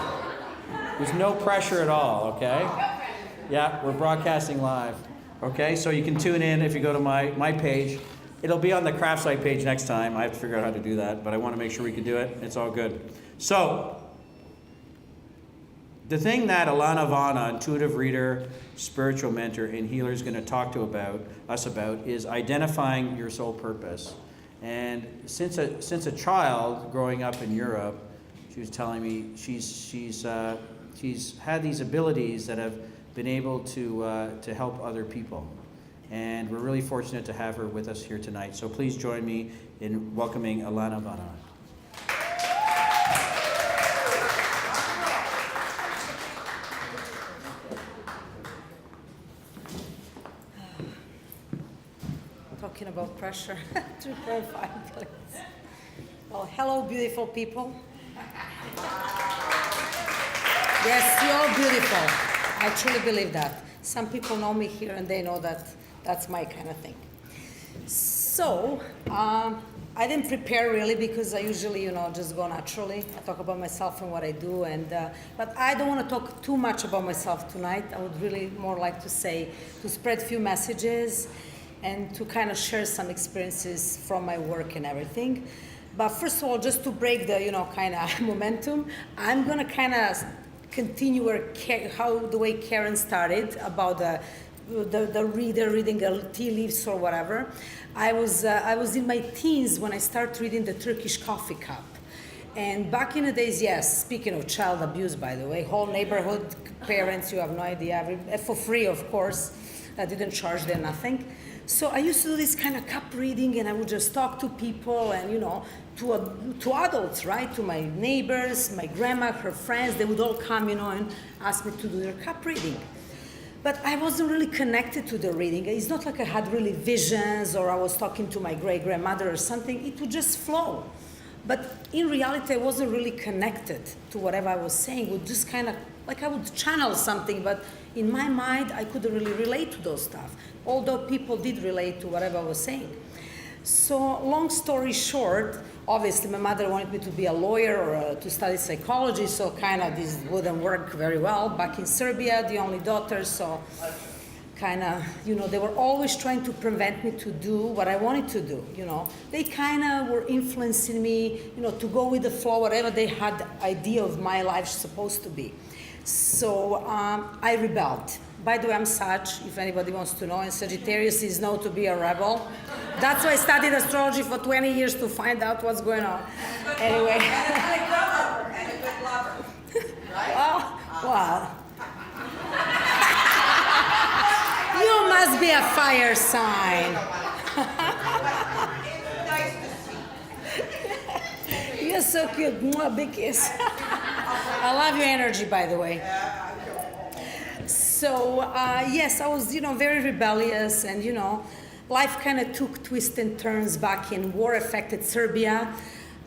S1: There's no pressure at all, okay? Yeah, we're broadcasting live, okay? So you can tune in if you go to my page. It'll be on the craftsight page next time. I have to figure out how to do that, but I want to make sure we can do it. It's all good. So, the thing that Alana Vana, intuitive reader, spiritual mentor, and healer is going to talk to us about is identifying your soul purpose. And since a child growing up in Europe, she was telling me she's had these abilities that have been able to help other people. And we're really fortunate to have her with us here tonight. So please join me in welcoming Alana Vana.
S8: Talking about pressure, 3.5 please. Well, hello, beautiful people. Yes, you're all beautiful. I truly believe that. Some people know me here and they know that that's my kind of thing. So, I didn't prepare really because I usually, just go naturally. I talk about myself and what I do, but I don't want to talk too much about myself tonight. I would really more like to spread a few messages and to kind of share some experiences from my work and everything. But first of all, just to break the, kind of momentum, I'm going to kind of continue the way Karen started about the reader reading the tea leaves or whatever. I was in my teens when I started reading the Turkish Coffee Cup. And back in the days, yes, speaking of child abuse, by the way, whole neighborhood parents, you have no idea, for free, of course. I didn't charge them nothing. So I used to do this kind of cup reading, and I would just talk to people and, to adults, right? To my neighbors, my grandma, her friends. They would all come, and ask me to do their cup reading. But I wasn't really connected to the reading. It's not like I had really visions or I was talking to my great-grandmother or something. It would just flow. But in reality, I wasn't really connected to whatever I was saying. It would just kind of, like I would channel something, but in my mind, I couldn't really relate to those stuff, although people did relate to whatever I was saying. So long story short, obviously my mother wanted me to be a lawyer or to study psychology, so kind of this wouldn't work very well. Back in Serbia, the only daughter, so kind of, they were always trying to prevent me to do what I wanted to do, They kind of were influencing me, to go with the flow, whatever they had idea of my life supposed to be. So I rebelled. By the way, I'm Sag, if anybody wants to know, and Sagittarius is known to be a rebel. That's why I studied astrology for 20 years to find out what's going on. Anyway.
S7: And a good lover, and a good lover, right?
S8: Oh, well. You must be a fire sign.
S7: It's nice to see.
S8: You're so cute. Mwah, big kiss. I love your energy, by the way. So, yes, I was, very rebellious, and, life kind of took twists and turns back in war-affected Serbia.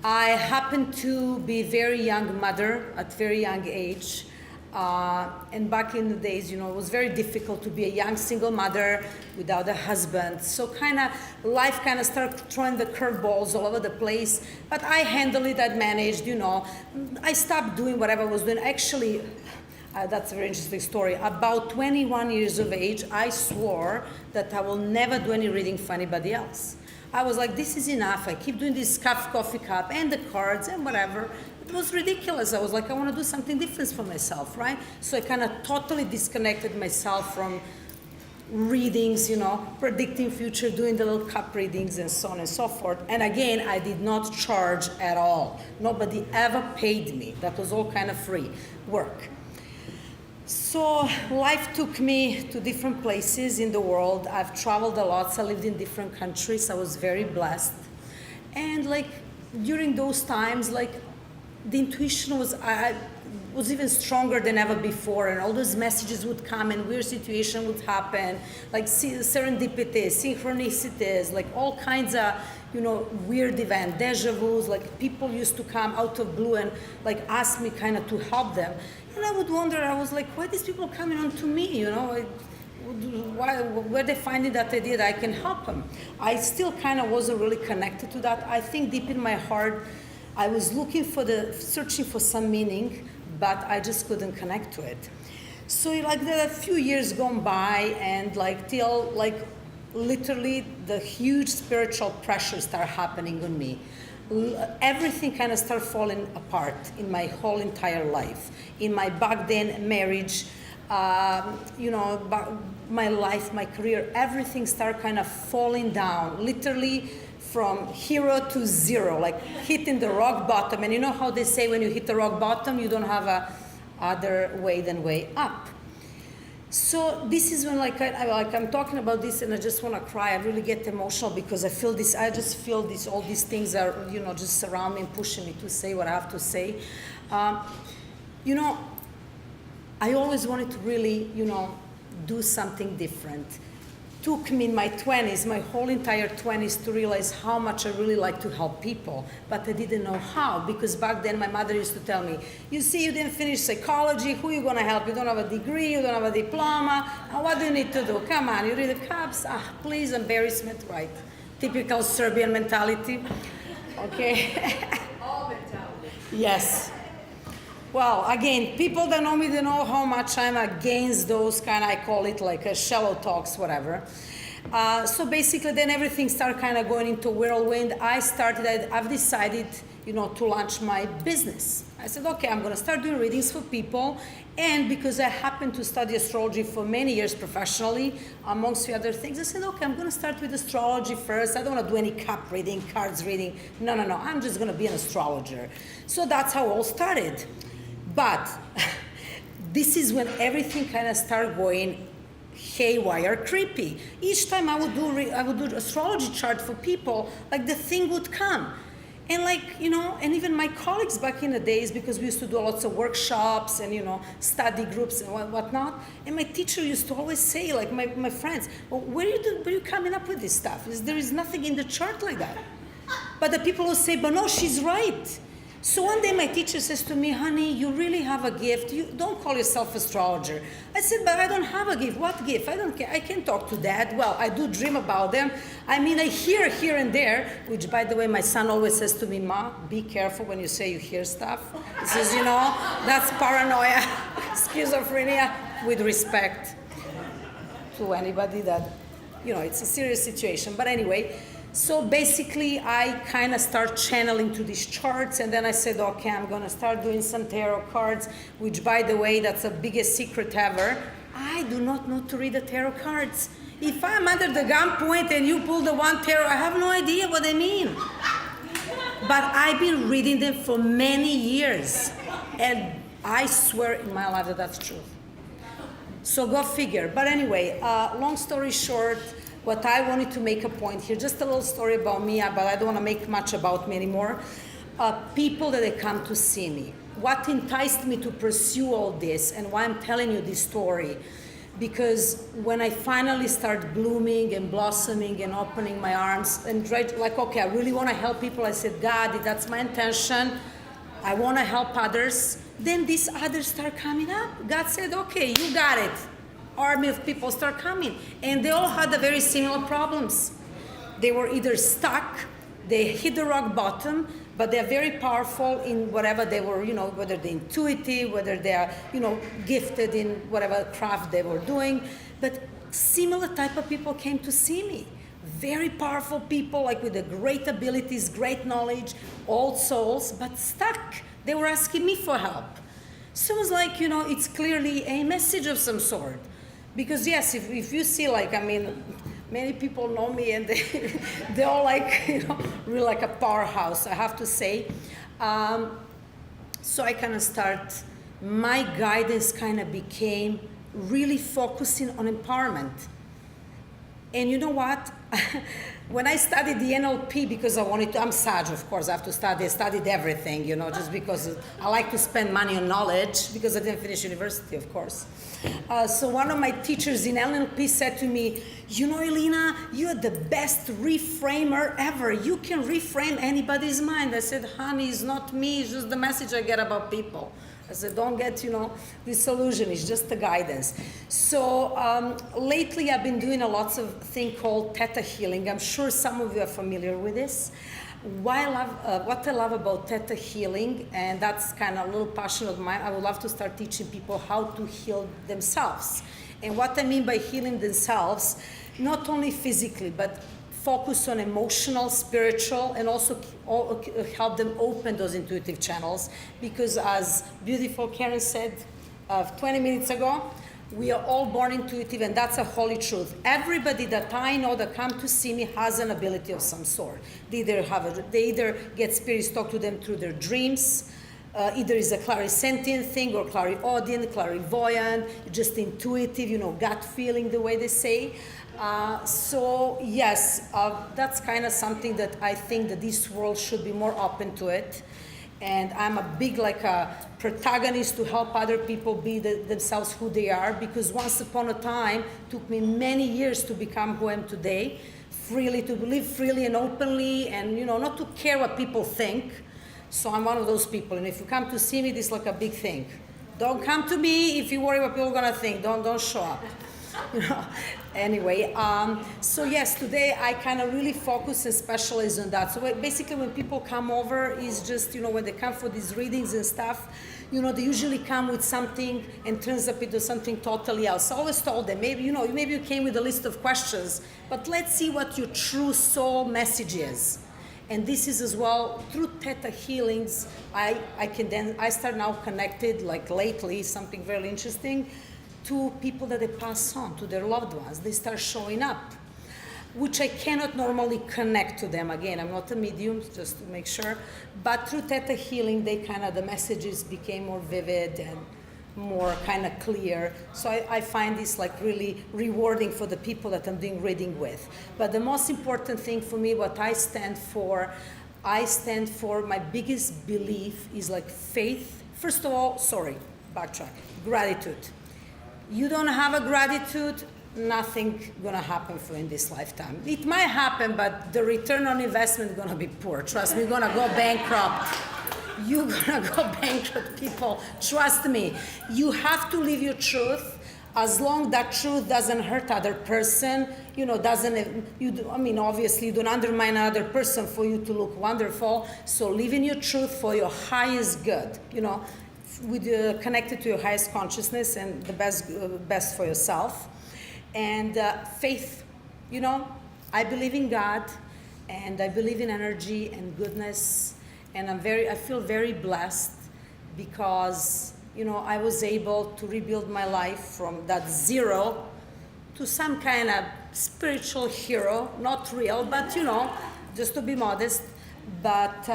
S8: I happened to be a very young mother at very young age. And back in the days, it was very difficult to be a young single mother without a husband. So life started throwing the curveballs all over the place. But I handled it, I managed, I stopped doing whatever I was doing. Actually, that's a very interesting story. About 21 years of age, I swore that I will never do any reading for anybody else. I was like, this is enough. I keep doing this coffee cup and the cards and whatever. It was ridiculous. I was like, I want to do something different for myself, right? So I totally disconnected myself from readings, predicting future, doing the little cup readings and so on and so forth. And again, I did not charge at all. Nobody ever paid me. That was all free work. So life took me to different places in the world. I've traveled a lot. So I lived in different countries. I was very blessed. And during those times, the intuition was even stronger than ever before, and all those messages would come and weird situation would happen, serendipities, synchronicities, all kinds of, weird events, deja vus, people used to come out of blue and ask me to help them. And I would wonder, I was like, why are these people coming on to me, where they finding that idea that I can help them? I still wasn't really connected to that. I think deep in my heart, I was searching for some meaning, but I just couldn't connect to it. So there are a few years gone by, and till literally the huge spiritual pressure started happening on me. Everything started falling apart in my whole entire life. In my back then marriage, my life, my career, everything started falling down, literally from hero to zero, hitting the rock bottom. And you know how they say when you hit the rock bottom, you don't have a other way than way up. So this is when I'm talking about this and I just want to cry. I really get emotional because I just feel all these things are, just surround me and pushing me to say what I have to say. I always wanted to really, do something different. Took me in my 20s, my whole entire 20s, to realize how much I really like to help people, but I didn't know how, because back then my mother used to tell me, you see, you didn't finish psychology, who are you going to help? You don't have a degree, you don't have a diploma, what do you need to do? Come on, you read the cups? Please, embarrassment, right? Typical Serbian mentality, okay?
S7: All mentality.
S8: Yes. Well, again, people that know me, they know how much I'm against those I call it shallow talks, whatever. So basically then everything started going into whirlwind. I've decided, to launch my business. I said, okay, I'm going to start doing readings for people. And because I happened to study astrology for many years professionally, amongst the other things, I said, okay, I'm going to start with astrology first. I don't want to do any cup reading, cards reading. No. I'm just going to be an astrologer. So that's how it all started. But this is when everything started going haywire, creepy. Each time I would do astrology chart for people, the thing would come. And and even my colleagues back in the days, because we used to do lots of workshops and, study groups and whatnot. And my teacher used to always say, my friends, well, where are you coming up with this stuff? There is nothing in the chart like that. But the people will say, but no, she's right. So one day my teacher says to me, honey, you really have a gift. You don't call yourself astrologer. I said, but I don't have a gift. What gift? I don't care. I can talk to that. Well, I do dream about them. I hear here and there, which, by the way, my son always says to me, Ma, be careful when you say you hear stuff. He says, that's paranoia, schizophrenia, with respect to anybody that, it's a serious situation. But anyway, So basically, I kind of start channeling through these charts, and then I said, okay, I'm going to start doing some tarot cards, which, by the way, that's the biggest secret ever. I do not know to read the tarot cards. If I'm under the gunpoint and you pull the one tarot, I have no idea what they mean. But I've been reading them for many years, and I swear in my life that that's true. So go figure. But anyway, long story short, what I wanted to make a point here, just a little story about me, but I don't want to make much about me anymore. People that they come to see me. What enticed me to pursue all this, and why I'm telling you this story, because when I finally start blooming and blossoming and opening my arms and like, okay, I really want to help people, I said, God, that's my intention. I want to help others. Then these others start coming up. God said, okay, you got it. Army of people start coming. And they all had the very similar problems. They were either stuck, they hit the rock bottom, but they're very powerful in whatever they were, whether they're intuitive, whether they're, gifted in whatever craft they were doing. But similar type of people came to see me. Very powerful people, like with the great abilities, great knowledge, old souls, but stuck. They were asking me for help. So it was like, it's clearly a message of some sort. Because yes, if you see, many people know me and they're all like, really like a powerhouse, I have to say. So I kind of my guidance kind of became really focusing on empowerment. And you know what? When I studied the NLP, because I'm Sag, of course, I have to study. I studied everything, just because I like to spend money on knowledge, because I didn't finish university, of course. So one of my teachers in NLP said to me, Elena, you're the best reframer ever. You can reframe anybody's mind. I said, honey, it's not me, it's just the message I get about people. I said, don't get, disillusioned, it's just the guidance. So lately I've been doing a lot of thing called Theta healing. I'm sure some of you are familiar with this. What I love about Theta healing, and that's kind of a little passion of mine, I would love to start teaching people how to heal themselves. And what I mean by healing themselves, not only physically, but focus on emotional, spiritual, and also help them open those intuitive channels. Because as beautiful Karen said 20 minutes ago, we are all born intuitive, and that's a holy truth. Everybody that I know that come to see me has an ability of some sort. They either get spirits talk to them through their dreams, either is a clairsentient thing, or clairaudient, clairvoyant, just intuitive, gut feeling, the way they say. So yes, that's kind of something that I think that this world should be more open to it. And I'm a big protagonist to help other people be themselves who they are, because once upon a time, it took me many years to become who I am today, to live freely and openly, and not to care what people think. So I'm one of those people, and if you come to see me, this is like a big thing. Don't come to me if you worry what people are gonna think. Don't show up. Anyway, so yes, today I kind of really focus and specialize on that. So basically when people come over, is just, when they come for these readings and stuff, they usually come with something and turns up into something totally else. I always told them, maybe you came with a list of questions, but let's see what your true soul message is. And this is as well, through Theta healings, I start now connected, like lately, something very interesting, to people that they pass on, to their loved ones. They start showing up, which I cannot normally connect to them. Again, I'm not a medium, just to make sure. But through Theta healing, the messages became more vivid and more kind of clear. So I find this really rewarding for the people that I'm doing reading with. But the most important thing for me, what I stand for, my biggest belief is faith. First of all, backtrack, gratitude. You don't have a gratitude, nothing gonna happen for you in this lifetime. It might happen, but the return on investment is gonna be poor. Trust me, you're gonna go bankrupt. You're gonna go bankrupt, people. Trust me. You have to live your truth. As long that truth doesn't hurt other person, obviously you don't undermine another person for you to look wonderful. So live in your truth for your highest good, connected to your highest consciousness and the best for yourself. And faith, I believe in God, and I believe in energy and goodness, and I feel very blessed because, you know, I was able to rebuild my life from that zero to some kind of spiritual hero, not real, but you know, just to be modest. But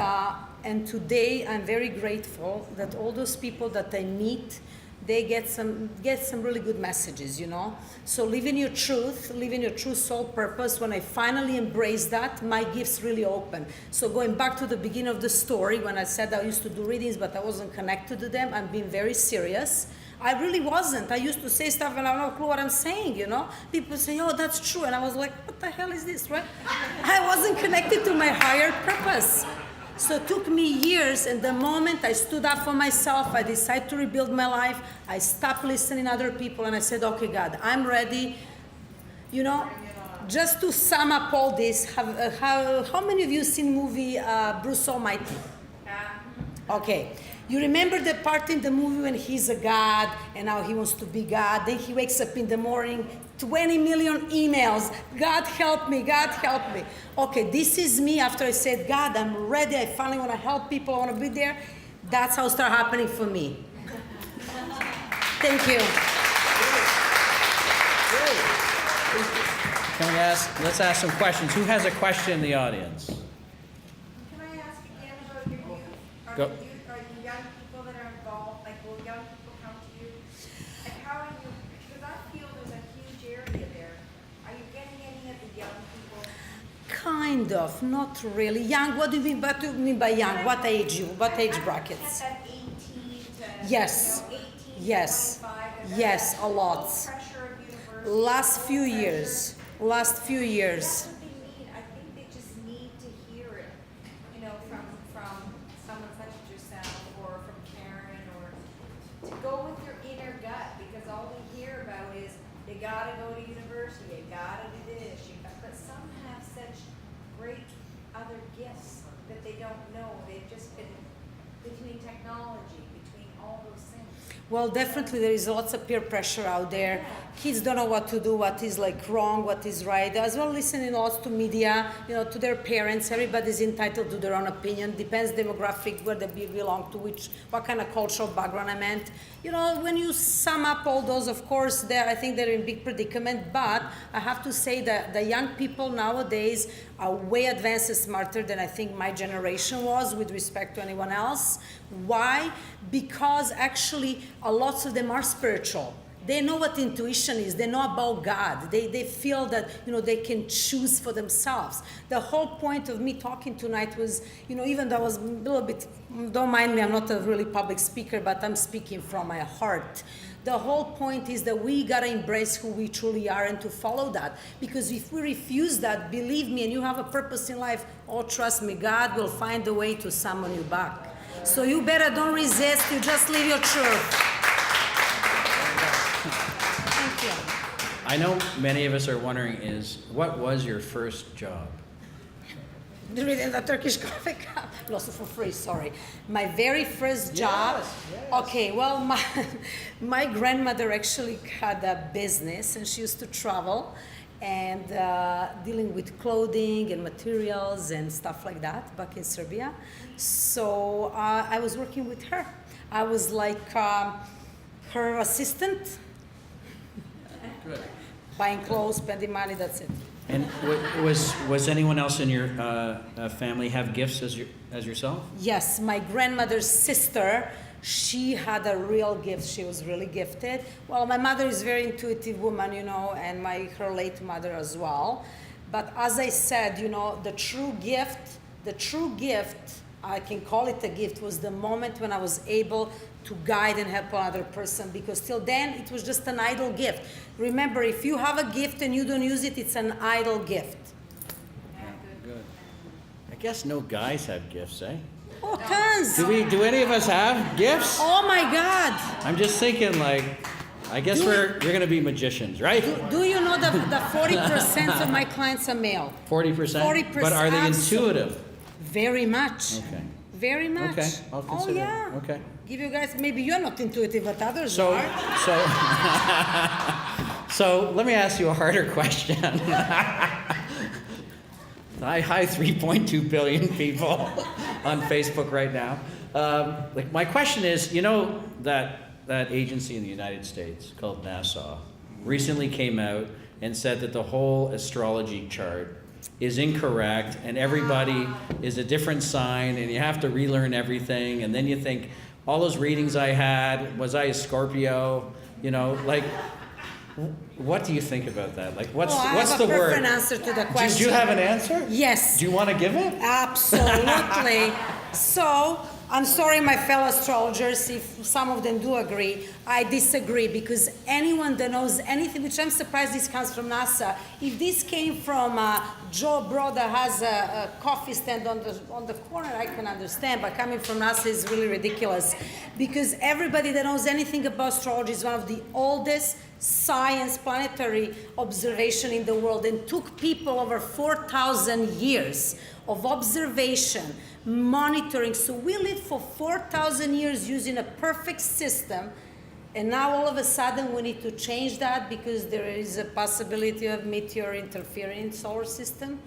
S8: and today I'm very grateful that all those people that I meet, they get some really good messages, you know. So live in your truth, live in your true soul purpose. When I finally embraced that, my gifts really open. So going back to the beginning of the story, when I said I used to do readings, but I wasn't connected to them, I'm being very serious. I really wasn't. I used to say stuff and I have no clue what I'm saying, you know. People say, oh, that's true. And I was like, what the hell is this, right? I wasn't connected to my higher purpose. So it took me years, and the moment I stood up for myself, I decided to rebuild my life, I stopped listening to other people, and I said, okay, God, I'm ready. You know, just to sum up all this, how many of you seen movie Bruce Almighty? Okay. You remember the part in the movie when he's a God and now he wants to be God? Then he wakes up in the morning, 20 million emails. God help me, God help me. Okay, this is me after I said, God, I'm ready. I finally want to help people. I want to be there. That's how it started happening for me. Thank you.
S1: Let's ask some questions. Who has a question in the audience?
S4: Can I ask again about your youth?
S1: Go.
S4: Are the young people that are involved, like will young people come to you? Like how are you, because I feel there's a huge area there. Are you getting any of the young people?
S8: Kind of, not really. Young, what do you mean by young? What age What age brackets?
S4: At that 18 to,
S8: Yes.
S4: 18
S8: Yes.
S4: 25.
S8: Yes, a lot.
S4: Pressure of university.
S8: Last few years.
S4: That's what they need. I think they just need to hear it, you know, from someone such as yourself or from Karen, or to go with your inner gut, because all we hear about is you gotta go to university, you gotta do this, but some have such great other gifts that they don't know. They've just been between technology, between all those things.
S8: Well, definitely there is lots of peer pressure out there. Kids don't know what to do, what is like wrong, what is right. As well, listening lots to media, you know, to their parents. Everybody's entitled to their own opinion. Depends demographic, where they belong to, what kind of cultural background I meant. You know, when you sum up all those, of course, I think they're in big predicament. But I have to say that the young people nowadays are way advanced and smarter than I think my generation was with respect to anyone else. Why? Because actually, lots of them are spiritual. They know what intuition is. They know about God. They feel that, you know, they can choose for themselves. The whole point of me talking tonight was, you know, even though I was a little bit, don't mind me, I'm not a really public speaker, but I'm speaking from my heart. The whole point is that we gotta embrace who we truly are and to follow that. Because if we refuse that, believe me, and you have a purpose in life, oh, trust me, God will find a way to summon you back. So you better don't resist, you just live your truth. Thank you.
S1: I know many of us are wondering what was your first job?
S8: Reading the Turkish coffee cup. Lost it for free, sorry. My very first job.
S1: Yes.
S8: Okay, well, my grandmother actually had a business and she used to travel and dealing with clothing and materials and stuff like that back in Serbia. So I was working with her. I was like her assistant.
S1: Good.
S8: Buying clothes, spending money, that's it.
S1: And was anyone else in your family have gifts as yourself?
S8: Yes, my grandmother's sister, she had a real gift. She was really gifted. Well, my mother is a very intuitive woman, you know, and her late mother as well. But as I said, you know, the true gift, I can call it a gift, was the moment when I was able to guide and help another person, because till then it was just an idle gift. Remember, if you have a gift and you don't use it, it's an idle gift.
S1: Good. I guess no guys have gifts, eh?
S8: Oh, tons.
S1: Do any of us have gifts?
S8: Oh my God.
S1: I'm just thinking, like, I guess you're going to be magicians, right?
S8: Do you know that 40% of my clients are male?
S1: 40%?
S8: 40%.
S1: But are they
S8: absolutely.
S1: intuitive?
S8: Very much.
S1: Okay.
S8: Very much.
S1: Okay, I'll consider
S8: Oh yeah.
S1: it. Okay.
S8: Give you guys, maybe you're not intuitive, but others
S1: So,
S8: are.
S1: so let me ask you a harder question. Hi, 3.2 billion people on Facebook right now. Like my question is, you know that agency in the United States called NASA recently came out and said that the whole astrology chart is incorrect and everybody is a different sign and you have to relearn everything, and then you think, all those readings I had, was I a Scorpio? You know, like, what do you think about that? Like, what's the word?
S8: I have a perfect answer to the question.
S1: Do you have an answer?
S8: Yes.
S1: Do you want to give it?
S8: Absolutely. So, I'm sorry, my fellow astrologers, if some of them do agree. I disagree, because anyone that knows anything, which I'm surprised this comes from NASA, if this came from Joe Bro that has a coffee stand on the corner, I can understand, but coming from NASA is really ridiculous, because everybody that knows anything about astrology is one of the oldest science planetary observation in the world, and took people over 4,000 years of observation, monitoring. So we lived for 4,000 years using a perfect system, and now all of a sudden we need to change that because there is a possibility of meteor interfering in the solar system.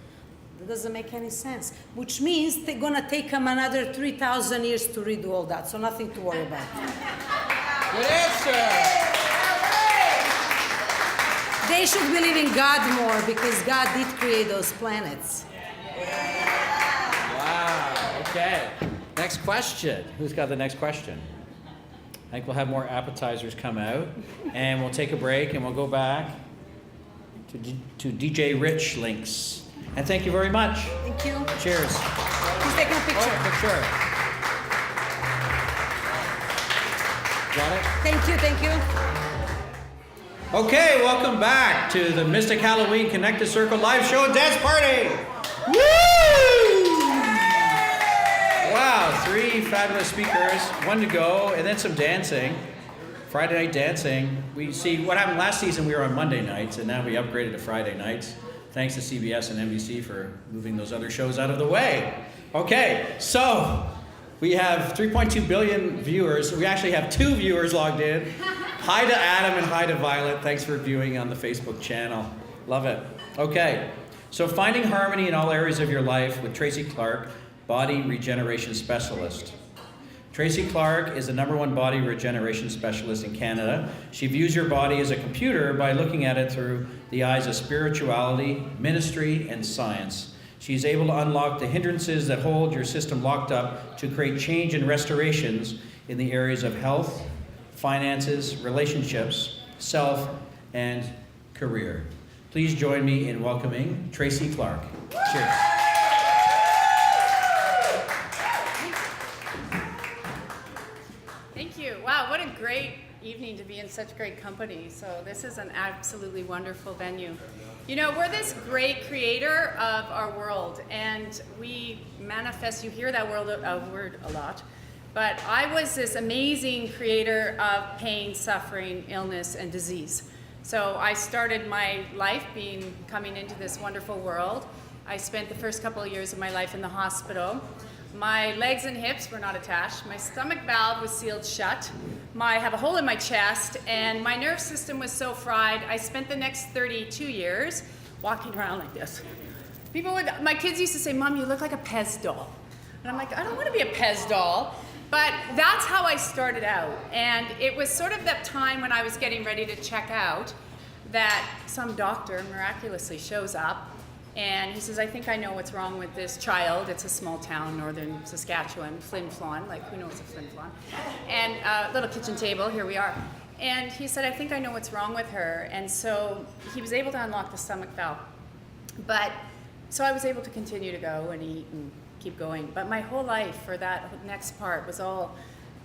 S8: That doesn't make any sense, which means they're gonna take them another 3,000 years to redo all that, so nothing to worry about.
S1: Good answer.
S8: They should believe in God more, because God did create those planets.
S1: Wow. Okay. Next question. Who's got the next question? I think we'll have more appetizers come out, and we'll take a break, and we'll go back to DJ Rich Links. And thank you very much.
S8: Thank you.
S1: Cheers.
S8: He's taking a picture.
S1: Oh, for sure. Got it?
S8: Thank you, thank you.
S1: Okay, welcome back to the Mystic Halloween Connect a Circle live show and dance party. Woo! Wow, 3 fabulous speakers, 1 to go, and then some dancing. Friday night dancing. We see what happened last season. We were on Monday nights, and now we upgraded to Friday nights. Thanks to CBS and NBC for moving those other shows out of the way. Okay, so we have 3.2 billion viewers. We actually have 2 viewers logged in. Hi to Adam and hi to Violet. Thanks for viewing on the Facebook channel. Love it. Okay, so finding harmony in all areas of your life with Tracy Clark, Body Regeneration Specialist. Tracy Clark is the #1 body regeneration specialist in Canada. She views your body as a computer by looking at it through the eyes of spirituality, ministry, and science. She's able to unlock the hindrances that hold your system locked up to create change and restorations in the areas of health, finances, relationships, self, and career. Please join me in welcoming Tracy Clark. Cheers.
S9: Thank you. Wow, what a great evening to be in such great company. So this is an absolutely wonderful venue. You know, we're this great creator of our world, and we manifest, you hear that word a lot, but I was this amazing creator of pain, suffering, illness, and disease. So I started my life coming into this wonderful world. I spent the first couple of years of my life in the hospital. My legs and hips were not attached. My stomach valve was sealed shut. I have a hole in my chest, and my nerve system was so fried, I spent the next 32 years walking around like this. My kids used to say, "Mom, you look like a Pez doll." And I'm like, I don't want to be a Pez doll. But that's how I started out. And it was sort of that time when I was getting ready to check out that some doctor miraculously shows up, and he says, "I think I know what's wrong with this child." It's a small town, northern Saskatchewan, Flin Flon, like who knows a Flin Flon? And a little kitchen table, here we are. And he said, "I think I know what's wrong with her." And so he was able to unlock the stomach valve. So I was able to continue to go and eat and keep going. But my whole life for that next part was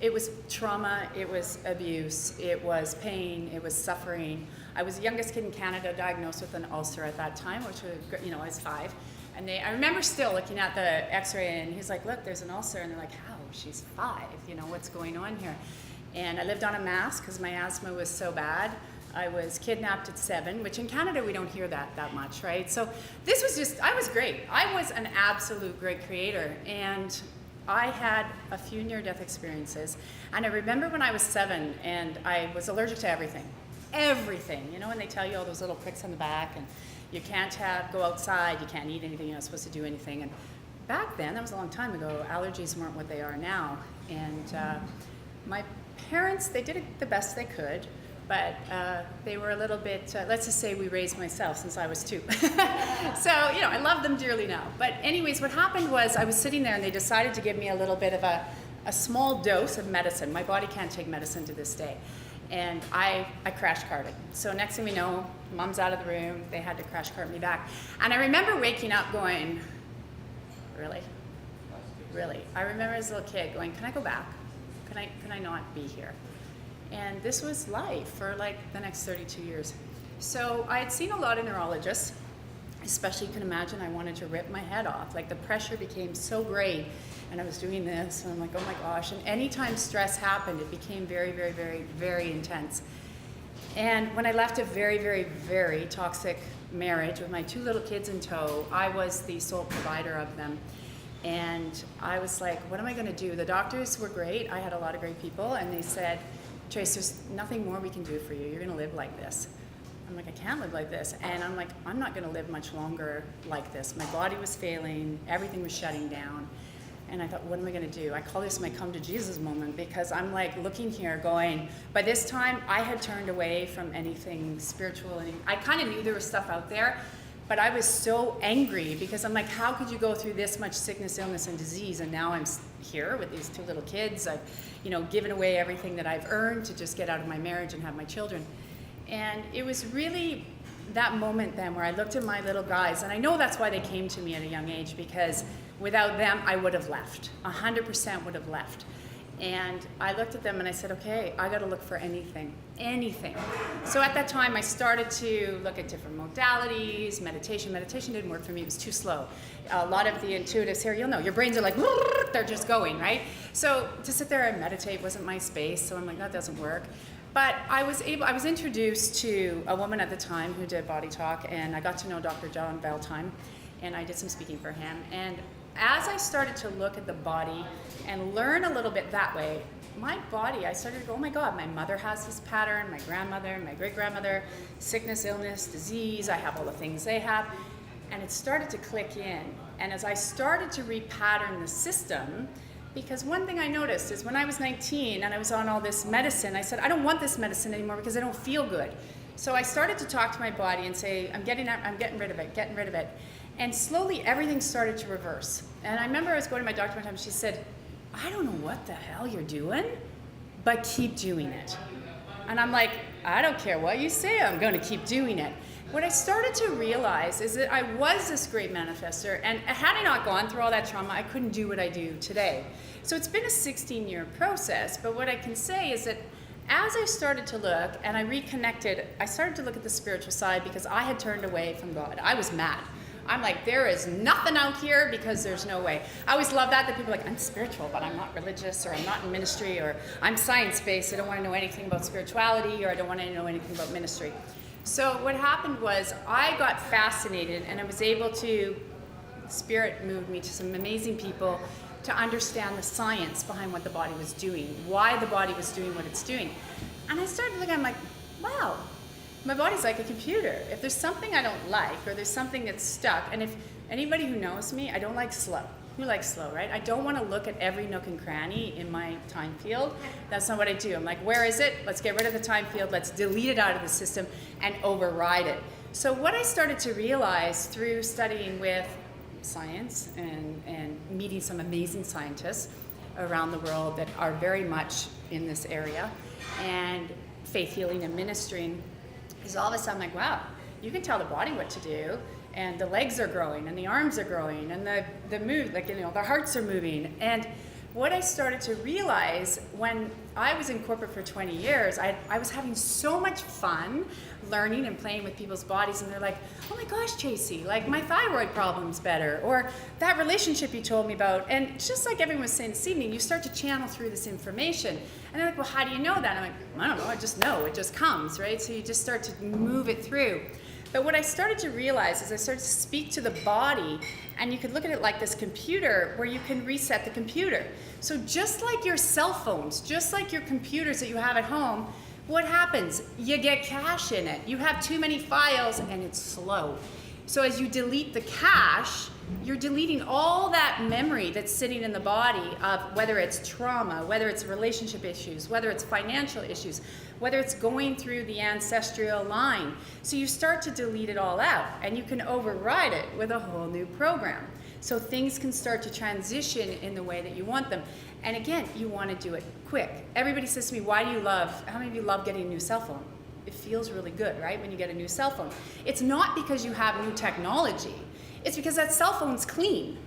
S9: it was trauma, it was abuse, it was pain, it was suffering. I was the youngest kid in Canada diagnosed with an ulcer at that time, which was, I was 5. And I remember still looking at the x-ray, and he's like, "Look, there's an ulcer." And they're like, "How? She's 5, what's going on here?" And I lived on a mask because my asthma was so bad. I was kidnapped at 7, which in Canada we don't hear that much, right? So this was I was great. I was an absolute great creator, and I had a few near-death experiences. And I remember when I was 7 and I was allergic to everything. Everything, and they tell you all those little pricks on the back, and You can't go outside, you can't eat anything, you're not supposed to do anything. And back then, that was a long time ago, allergies weren't what they are now. And my parents, they did the best they could, but they were a little bit, let's just say we raised myself since I was 2. So, you know, I love them dearly now. But anyways, what happened was I was sitting there and they decided to give me a little bit of a small dose of medicine. My body can't take medicine to this day. And I crash carted. So next thing we know, mom's out of the room, they had to crash cart me back. And I remember waking up going, really? Really? I remember as a little kid going, can I go back? Can I not be here? And this was life for like the next 32 years. So I had seen a lot of neurologists, especially you can imagine I wanted to rip my head off. Like the pressure became so great and I was doing this and I'm like, oh my gosh. And anytime stress happened, it became very, very, very, very intense. And when I left a very, very, very toxic marriage with my 2 little kids in tow, I was the sole provider of them. And I was like, what am I going to do? The doctors were great. I had a lot of great people. And they said, Trace, there's nothing more we can do for you. You're going to live like this. I'm like, I can't live like this. And I'm like, I'm not going to live much longer like this. My body was failing. Everything was shutting down. And I thought, what am I going to do? I call this my come to Jesus moment because I'm like looking here going, by this time I had turned away from anything spiritual. And I kind of knew there was stuff out there. But I was so angry because I'm like, how could you go through this much sickness, illness, and disease? And now I'm here with these 2 little kids. I've, you know, given away everything that I've earned to just get out of my marriage and have my children. And it was really that moment then where I looked at my little guys, and I know that's why they came to me at a young age, because without them, I would have left. 100% would have left. And I looked at them and I said, okay, I got to look for anything. So at that time, I started to look at different modalities, meditation. Meditation didn't work for me, it was too slow. A lot of the intuitives here, you'll know, your brains are like, they're just going, right? So to sit there and meditate wasn't my space, so I'm like, that doesn't work. But I was introduced to a woman at the time who did Body Talk, and I got to know Dr. John Valtime, and I did some speaking for him. And as I started to look at the body and learn a little bit that way, my body, I started to go, oh my God, my mother has this pattern, my grandmother, my great-grandmother, sickness, illness, disease, I have all the things they have. And it started to click in. And as I started to repattern the system, because one thing I noticed is when I was 19 and I was on all this medicine, I said, I don't want this medicine anymore because I don't feel good. So I started to talk to my body and say, I'm getting rid of it. And slowly everything started to reverse. And I remember I was going to my doctor one time and she said, I don't know what the hell you're doing, but keep doing it. And I'm like, I don't care what you say, I'm going to keep doing it. What I started to realize is that I was this great manifester, and had I not gone through all that trauma, I couldn't do what I do today. So it's been a 16-year process, but what I can say is that as I started to look and I reconnected, I started to look at the spiritual side because I had turned away from God. I was mad. I'm like, there is nothing out here because there's no way. I always love that people are like, I'm spiritual, but I'm not religious, or I'm not in ministry, or I'm science-based, I don't want to know anything about spirituality, or I don't want to know anything about ministry. So what happened was I got fascinated, and I was able to, Spirit moved me to some amazing people to understand the science behind what the body was doing, why the body was doing what it's doing. And I started looking, I'm like, wow, my body's like a computer. If there's something I don't like, or there's something that's stuck, and if anybody who knows me, I don't like slow. Who likes slow, right? I don't want to look at every nook and cranny in my time field. That's not what I do. I'm like, where is it? Let's get rid of the time field. Let's delete it out of the system and override it. So what I started to realize through studying with science and meeting some amazing scientists around the world that are very much in this area, and faith healing and ministering, is all of a sudden like, wow, you can tell the body what to do, and the legs are growing, and the arms are growing, and the move, like, you know, the hearts are moving. And what I started to realize when I was in corporate for 20 years, I was having so much fun learning and playing with people's bodies, and they're like, oh my gosh, Tracy, like my thyroid problem's better, or that relationship you told me about. And just like everyone was saying this evening, you start to channel through this information. And they're like, well, how do you know that? I'm like, I don't know, I just know, it just comes, right? So you just start to move it through. But what I started to realize is I started to speak to the body, and you could look at it like this computer where you can reset the computer. So just like your cell phones, just like your computers that you have at home, What happens? You get cache in it. You have too many files and it's slow. So as you delete the cache, you're deleting all that memory that's sitting in the body of whether it's trauma, whether it's relationship issues, whether it's financial issues, whether it's going through the ancestral line. So you start to delete it all out and you can override it with a whole new program. So things can start to transition in the way that you want them. And again, you want to do it quick. Everybody says to me, how many of you love getting a new cell phone? It feels really good, right, when you get a new cell phone. It's not because you have new technology. It's because that cell phone's clean.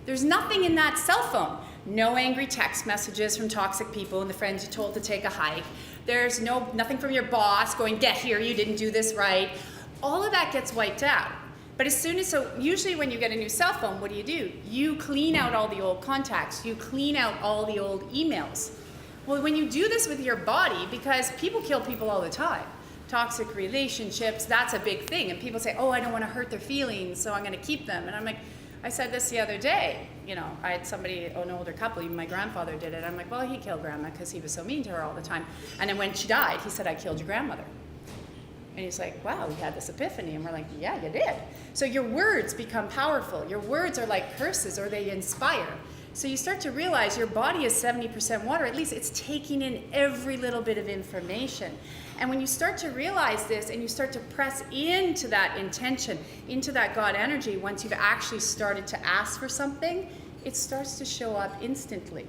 S9: There's nothing in that cell phone. No angry text messages from toxic people and the friends you told to take a hike. There's nothing from your boss going, get here, you didn't do this right. All of that gets wiped out. But usually when you get a new cell phone, what do? You clean out all the old contacts. You clean out all the old emails. Well, when you do this with your body, because people kill people all the time, toxic relationships, that's a big thing. And people say, oh, I don't want to hurt their feelings, so I'm going to keep them. And I'm like, I said this the other day. I had somebody, an older couple, even my grandfather did it. I'm like, well, he killed grandma because he was so mean to her all the time. And then when she died, he said, I killed your grandmother. And he's like, wow, we had this epiphany. And we're like, yeah, you did. So your words become powerful. Your words are like curses, or they inspire. So you start to realize your body is 70% water. At least it's taking in every little bit of information. And when you start to realize this and you start to press into that intention, into that God energy, once you've actually started to ask for something, it starts to show up instantly.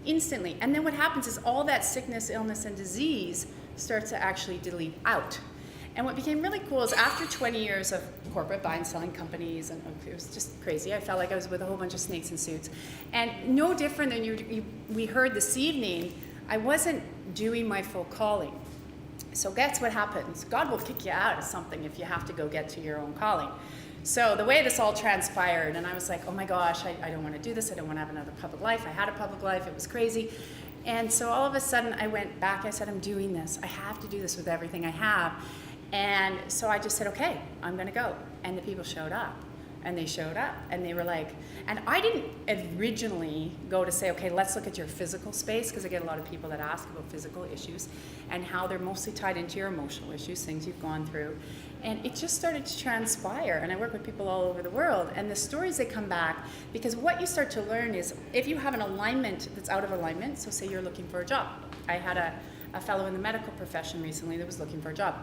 S9: And then what happens is all that sickness, illness, and disease starts to actually delete out. And what became really cool is after 20 years of corporate buying, selling companies, and it was just crazy. I felt like I was with a whole bunch of snakes in suits. And no different than we heard this evening, I wasn't doing my full calling. So guess what happens? God will kick you out of something if you have to go get to your own calling. So the way this all transpired, and I was like, oh my gosh, I don't want to do this. I don't want to have another public life. I had a public life. It was crazy. And so all of a sudden I went back. I said, I'm doing this. I have to do this with everything I have. And so I just said, okay, I'm going to go. And the people showed up. And they showed up. And they were like, and I didn't originally go to say, okay, let's look at your physical space, because I get a lot of people that ask about physical issues and how they're mostly tied into your emotional issues, things you've gone through. And it just started to transpire. And I work with people all over the world. And the stories, they come back, because what you start to learn is if you have an alignment that's out of alignment, so say you're looking for a job. I had a fellow in the medical profession recently that was looking for a job.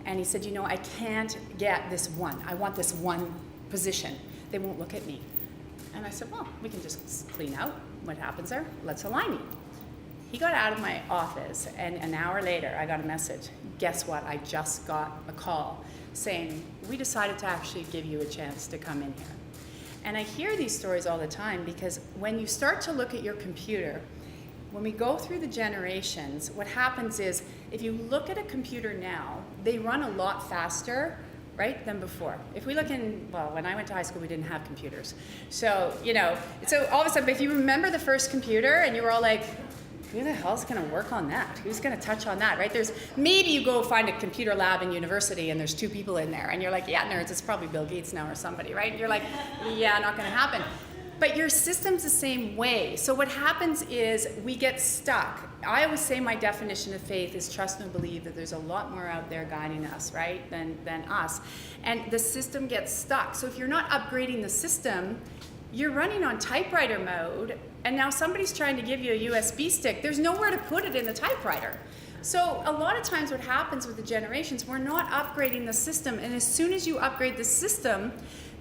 S9: And he said, I can't get this one. I want this one position. They won't look at me. And I said, well, we can just clean out what happens there. Let's align you. He got out of my office, and an hour later, I got a message. Guess what? I just got a call saying, we decided to actually give you a chance to come in here. And I hear these stories all the time, because when you start to look at your computer, when we go through the generations, what happens is, if you look at a computer now, they run a lot faster, right, than before. If we look when I went to high school, we didn't have computers. So, so all of a sudden, if you remember the first computer and you were all like, who the hell's gonna work on that? Who's gonna touch on that, right? Maybe you go find a computer lab in university and there's 2 people in there and you're like, yeah, nerds, it's probably Bill Gates now or somebody, right? And you're like, yeah, not gonna happen. But your system's the same way. So what happens is we get stuck. I always say my definition of faith is trust and believe that there's a lot more out there guiding us, right, than us. And the system gets stuck. So if you're not upgrading the system, you're running on typewriter mode, and now somebody's trying to give you a USB stick. There's nowhere to put it in the typewriter. So a lot of times what happens with the generations, we're not upgrading the system. And as soon as you upgrade the system,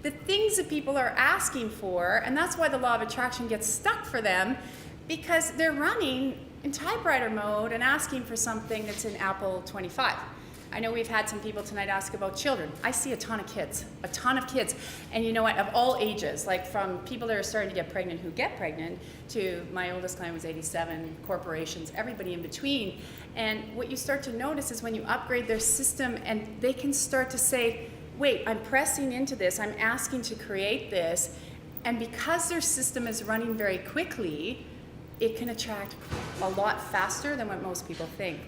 S9: the things that people are asking for, and that's why the law of attraction gets stuck for them, because they're running in typewriter mode and asking for something that's in Apple 25. I know we've had some people tonight ask about children. I see a ton of kids. And you know what, of all ages, like from people that are starting to get pregnant who get pregnant, to my oldest client was 87, corporations, everybody in between. And what you start to notice is when you upgrade their system and they can start to say, wait, I'm pressing into this, I'm asking to create this, and because their system is running very quickly, it can attract a lot faster than what most people think.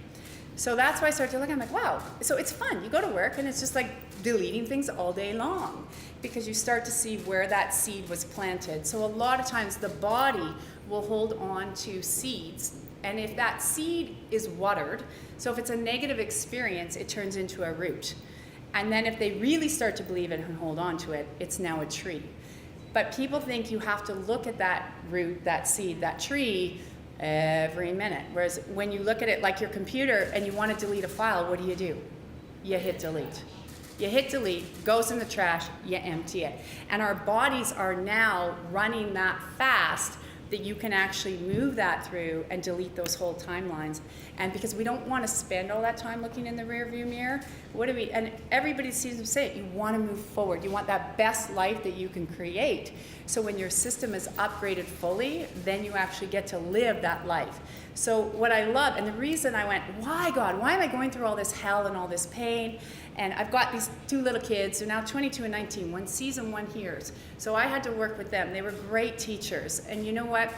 S9: So that's why I started to look, I'm like, wow. So it's fun. You go to work and it's just like deleting things all day long, because you start to see where that seed was planted. So a lot of times the body will hold on to seeds And if that seed is watered, so if it's a negative experience, it turns into a root. And then if they really start to believe it and hold on to it, it's now a tree. But people think you have to look at that root, that seed, that tree every minute. Whereas when you look at it like your computer and you want to delete a file, what do? You hit delete. You hit delete, goes in the trash, you empty it. And our bodies are now running that fast that you can actually move that through and delete those whole timelines. And because we don't want to spend all that time looking in the rearview mirror, and everybody seems to say it, you want to move forward. You want that best life that you can create. So when your system is upgraded fully, then you actually get to live that life. So what I love, and the reason I went, why God, why am I going through all this hell and all this pain? And I've got these two little kids, they're now 22 and 19, one sees and one hears. So I had to work with them. They were great teachers. And you know what?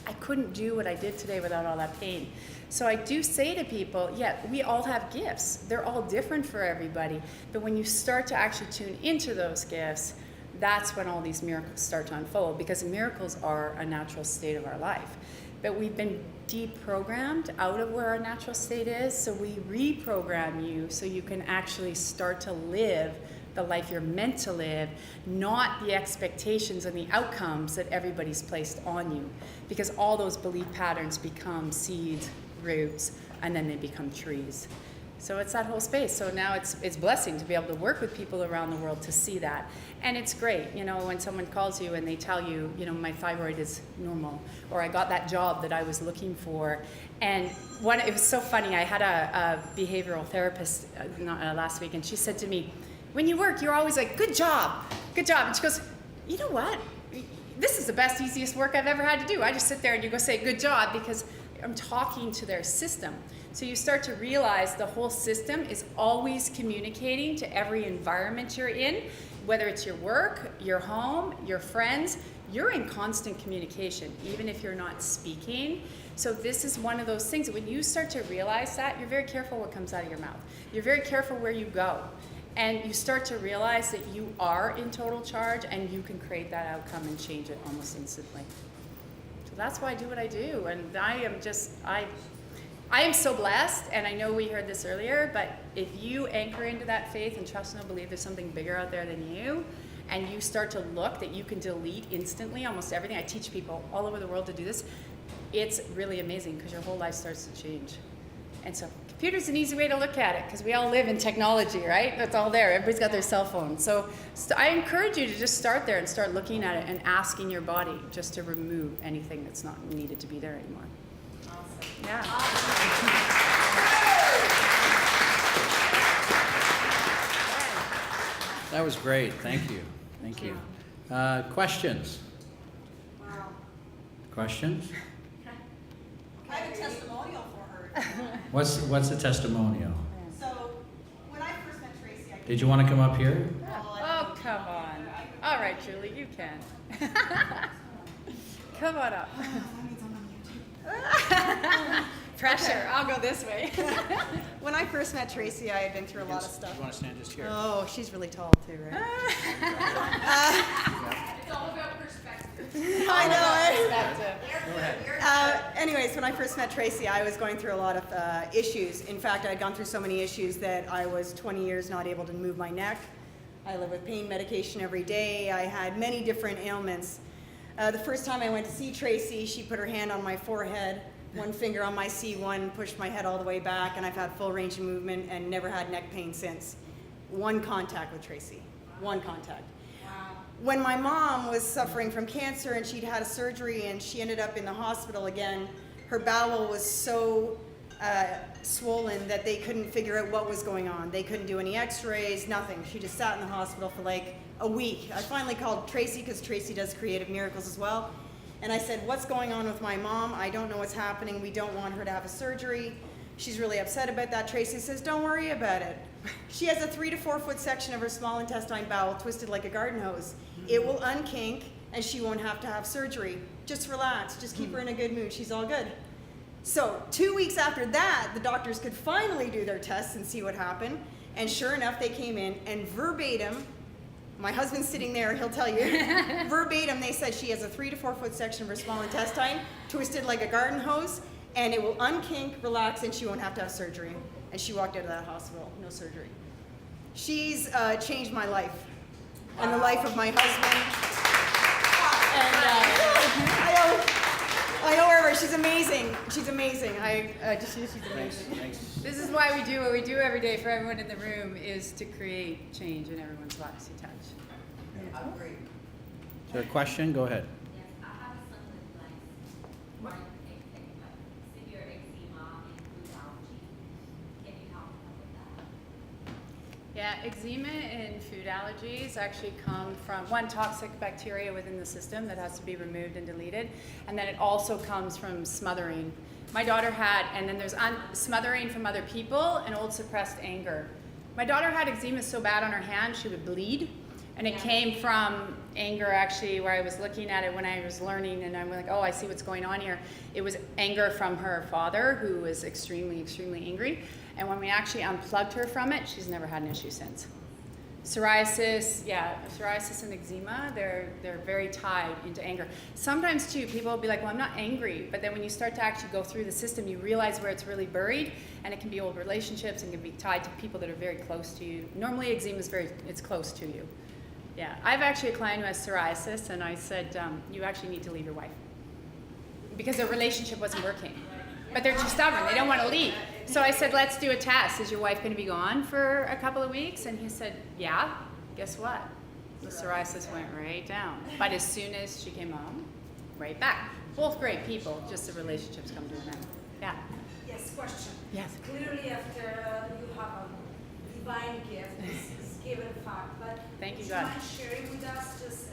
S9: I couldn't do what I did today without all that pain. So I do say to people, yeah, we all have gifts. They're all different for everybody. But when you start to actually tune into those gifts, that's when all these miracles start to unfold, because miracles are a natural state of our life. But we've been deprogrammed out of where our natural state is, so we reprogram you so you can actually start to live the life you're meant to live, not the expectations and the outcomes that everybody's placed on you. Because all those belief patterns become seeds, roots, and then they become trees. So it's that whole space. So now it's blessing to be able to work with people around the world to see that. And it's great, you know, when someone calls you and they tell you, you know, my thyroid is normal, or I got that job that I was looking for. And it was so funny, I had a behavioral therapist last week, and she said to me, when you work, you're always like, good job. And she goes, you know what? This is the best, easiest work I've ever had to do. I just sit there and you go say, good job, because I'm talking to their system. So you start to realize the whole system is always communicating to every environment you're in, whether it's your work, your home, your friends, you're in constant communication, even if you're not speaking. So this is one of those things that when you start to realize that, you're very careful what comes out of your mouth. You're very careful where you go. And you start to realize that you are in total charge and you can create that outcome and change it almost instantly. So that's why I do what I do. And I am so blessed, and I know we heard this earlier, but if you anchor into that faith and trust and believe there's something bigger out there than you, and you start to look that you can delete instantly almost everything. I teach people all over the world to do this. It's really amazing because your whole life starts to change. And so computer's an easy way to look at it because we all live in technology, right? That's all there. Everybody's got their cell phone. So I encourage you to just start there and start looking at it and asking your body just to remove anything that's not needed to be there anymore. Awesome. Yeah.
S1: That was great. Thank you. Thank you. Questions?
S4: Wow.
S1: Questions?
S4: I have a testimonial for her.
S1: What's the testimonial?
S4: So, when I first met Tracy, I
S1: Did you want to come up here?
S9: Oh, come on. All right, Julie, you can. Come on up. Pressure. I'll go this way.
S10: When I first met Tracy, I had been through a lot of stuff.
S1: You want to stand just here?
S10: Oh, she's really tall too, right?
S9: It's all about perspective.
S10: I know.
S1: Go ahead.
S10: Anyways, when I first met Tracy, I was going through a lot of issues. In fact, I had gone through so many issues that I was 20 years not able to move my neck. I live with pain medication every day. I had many different ailments. The first time I went to see Tracy, she put her hand on my forehead, one finger on my C1, pushed my head all the way back, and I've had full range of movement and never had neck pain since. One contact with Tracy. One contact.
S4: Wow.
S10: When my mom was suffering from cancer and she'd had a surgery and she ended up in the hospital again, her bowel was so swollen that they couldn't figure out what was going on. They couldn't do any x-rays, nothing. She just sat in the hospital for like a week. I finally called Tracy because Tracy does creative miracles as well. And I said, what's going on with my mom? I don't know what's happening. We don't want her to have a surgery. She's really upset about that. Tracy says, don't worry about it. She has a 3 to 4 foot section of her small intestine bowel twisted like a garden hose. It will unkink and she won't have to have surgery. Just relax, just keep her in a good mood. She's all good. So 2 weeks after that, the doctors could finally do their tests and see what happened. And sure enough, they came in and verbatim, my husband's sitting there, he'll tell you, verbatim, they said she has a 3 to 4 foot section of her small intestine, twisted like a garden hose, and it will unkink, relax, and she won't have to have surgery. And she walked out of that hospital, no surgery. She's changed my life and the life of my husband. And I owe her. She's amazing. She's amazing. She's amazing.
S1: Thanks.
S9: This is why we do what we do every day for everyone in the room, is to create change in everyone's lives you touch.
S7: Agree.
S1: Is there a question? Go ahead.
S2: Yes, I have a son with like severe eczema and food allergy. Can you help him with that?
S9: Yeah, eczema and food allergies actually come from one, toxic bacteria within the system that has to be removed and deleted, and then it also comes from smothering. My daughter had, and then there's smothering from other people and old suppressed anger. My daughter had eczema so bad on her hand she would bleed, and it came from anger actually, where I was looking at it when I was learning, and I'm like, oh, I see what's going on here. It was anger from her father, who was extremely, extremely angry. And when we actually unplugged her from it, she's never had an issue since. Psoriasis, psoriasis and eczema, they're very tied into anger. Sometimes too, people will be like, well, I'm not angry, but then when you start to actually go through the system, you realize where it's really buried, and it can be old relationships and can be tied to people that are very close to you. Normally eczema is it's close to you. Yeah, I've actually a client who has psoriasis, and I said, you actually need to leave your wife, because their relationship wasn't working. But they're too stubborn, they don't want to leave. So I said, let's do a test. Is your wife going to be gone for a couple of weeks? And he said, yeah. Guess what? The psoriasis went right down. But as soon as she came home, right back. Both great people, just the relationships come to an end. Yeah.
S11: Yes, question.
S9: Yes.
S11: Clearly, after you have a divine gift, this is given fact, but
S9: Thank you,
S11: would
S9: God.
S11: mind sharing with us, just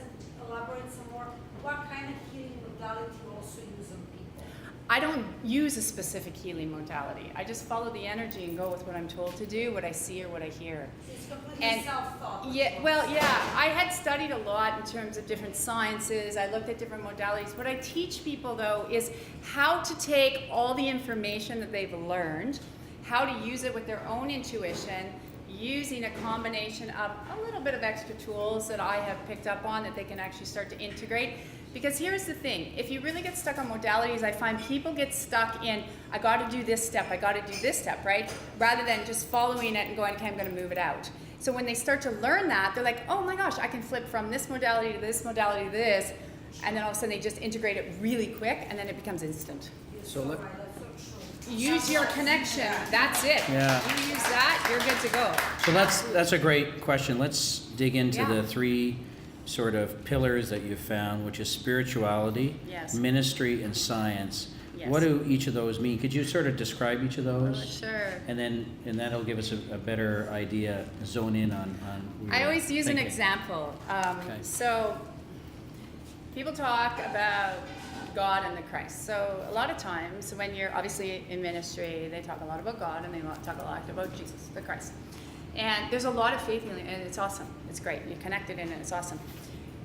S11: elaborate some more, what kind of healing modality you also use on people?
S9: I don't use a specific healing modality. I just follow the energy and go with what I'm told to do, what I see or what I hear.
S11: It's completely
S9: And
S11: self-thought.
S9: yeah, well, yeah, I had studied a lot in terms of different sciences. I looked at different modalities. What I teach people, though, is how to take all the information that they've learned, how to use it with their own intuition, using a combination of a little bit of extra tools that I have picked up on that they can actually start to integrate. Because here's the thing, if you really get stuck on modalities, I find people get stuck in, I gotta do this step, I gotta do this step, right? Rather than just following it and going, okay, I'm gonna move it out. So when they start to learn that, they're like, oh my gosh, I can flip from this modality to this modality to this, and then all of a sudden they just integrate it really quick, and then it becomes instant.
S1: So let,
S9: Use your connection, that's it.
S1: Yeah.
S9: You use that, you're good to go.
S1: so that's a great question. Let's dig into
S9: Yeah.
S1: the three sort of pillars that you've found, which is spirituality,
S9: Yes.
S1: ministry, and science.
S9: Yes.
S1: What do each of those mean? Could you sort of describe each of those?
S9: Sure.
S1: And that'll give us a better idea, zone in on
S9: I always use an
S1: thinking.
S9: example.
S1: Okay.
S9: So people talk about God and the Christ. So a lot of times when you're obviously in ministry, they talk a lot about God and they talk a lot about Jesus, the Christ. And there's a lot of faith healing, and it's awesome. It's great. You're connected in it. It's awesome.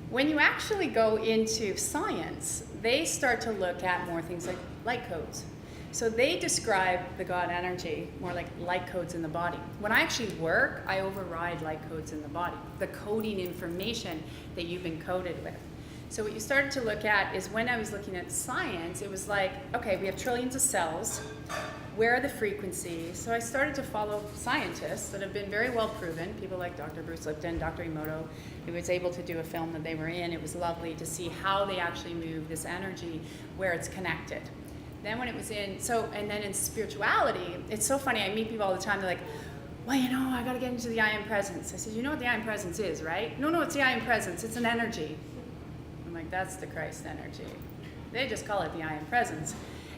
S9: When you actually go into science, they start to look at more things like light codes. So they describe the God energy more like light codes in the body. When I actually work, I override light codes in the body, the coding information that you've been coded with. So what you started to look at is when I was looking at science, it was like, okay, we have trillions of cells. Where are the frequencies? So I started to follow scientists that have been very well proven, people like Dr. Bruce Lipton, Dr. Emoto, who was able to do a film that they were in. It was lovely to see how they actually move this energy where it's connected. Then when it was in, and then in spirituality, it's so funny, I meet people all the time, they're like, well, I gotta get into the I Am Presence. I said, you know what the I Am Presence is, right? No, it's the I Am Presence, it's an energy. I'm like, that's the Christ energy. They just call it the I Am Presence.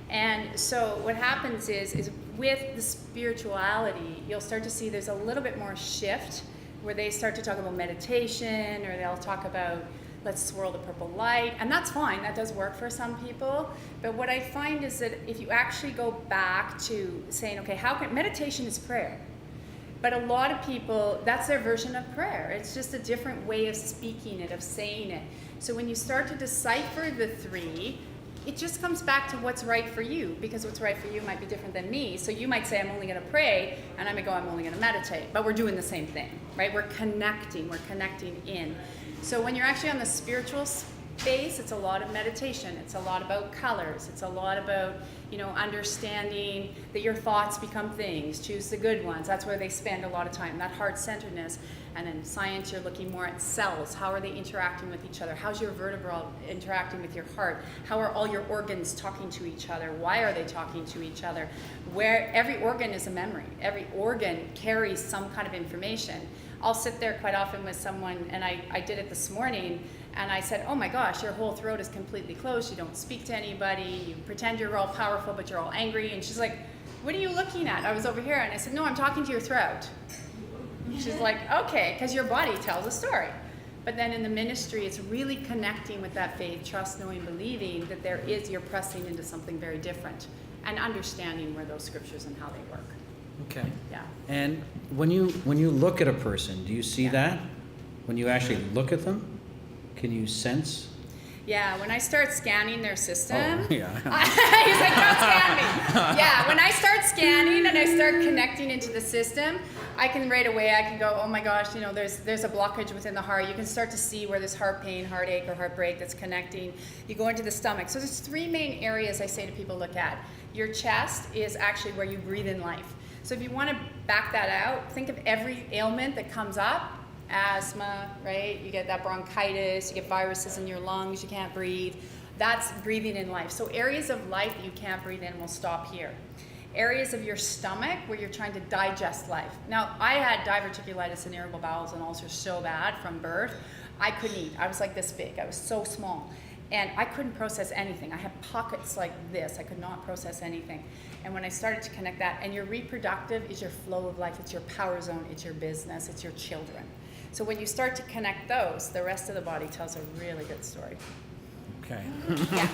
S9: And so what happens is with the spirituality, you'll start to see there's a little bit more shift where they start to talk about meditation, or they'll talk about let's swirl the purple light, and that's fine, that does work for some people. But what I find is that if you actually go back to saying, okay, meditation is prayer. But a lot of people, that's their version of prayer. It's just a different way of speaking it, of saying it. So when you start to decipher the three, it just comes back to what's right for you, because what's right for you might be different than me. So you might say, I'm only going to pray, and I might go, I'm only going to meditate. But we're doing the same thing, right? We're connecting in. So when you're actually on the spiritual space, it's a lot of meditation. It's a lot about colors. It's a lot about, understanding that your thoughts become things, choose the good ones. That's where they spend a lot of time, that heart-centeredness. And in science, you're looking more at cells. How are they interacting with each other? How's your vertebra interacting with your heart? How are all your organs talking to each other? Why are they talking to each other? Where every organ is a memory. Every organ carries some kind of information. I'll sit there quite often with someone, and I did it this morning, and I said, oh my gosh, your whole throat is completely closed. You don't speak to anybody. You pretend you're all powerful, but you're all angry. And she's like, what are you looking at? I was over here, and I said, no, I'm talking to your throat. She's like, okay, because your body tells a story. But then in the ministry, it's really connecting with that faith, trust, knowing, believing that you're pressing into something very different and understanding where those scriptures and how they work.
S1: Okay.
S9: Yeah.
S1: And when you look at a person, do you see that? When you actually look at them, can you sense?
S9: Yeah, when I start scanning their system,
S1: yeah.
S9: He's like, don't scan me. Yeah, when I start scanning and I start connecting into the system, I can right away, I can go, oh my gosh, there's a blockage within the heart. You can start to see where there's heart pain, heartache, or heartbreak that's connecting. You go into the stomach. So there's 3 main areas I say to people look at. Your chest is actually where you breathe in life. So if you want to back that out, think of every ailment that comes up. Asthma, right? You get that bronchitis, you get viruses in your lungs, you can't breathe. That's breathing in life. So areas of life that you can't breathe in will stop here. Areas of your stomach where you're trying to digest life. Now, I had diverticulitis and irritable bowels and ulcers so bad from birth, I couldn't eat. I was like this big. I was so small. And I couldn't process anything. I had pockets like this. I could not process anything. And when I started to connect that, and your reproductive is your flow of life. It's your power zone. It's your business. It's your children. So when you start to connect those, the rest of the body tells a really good story.
S1: Okay.
S9: Yeah.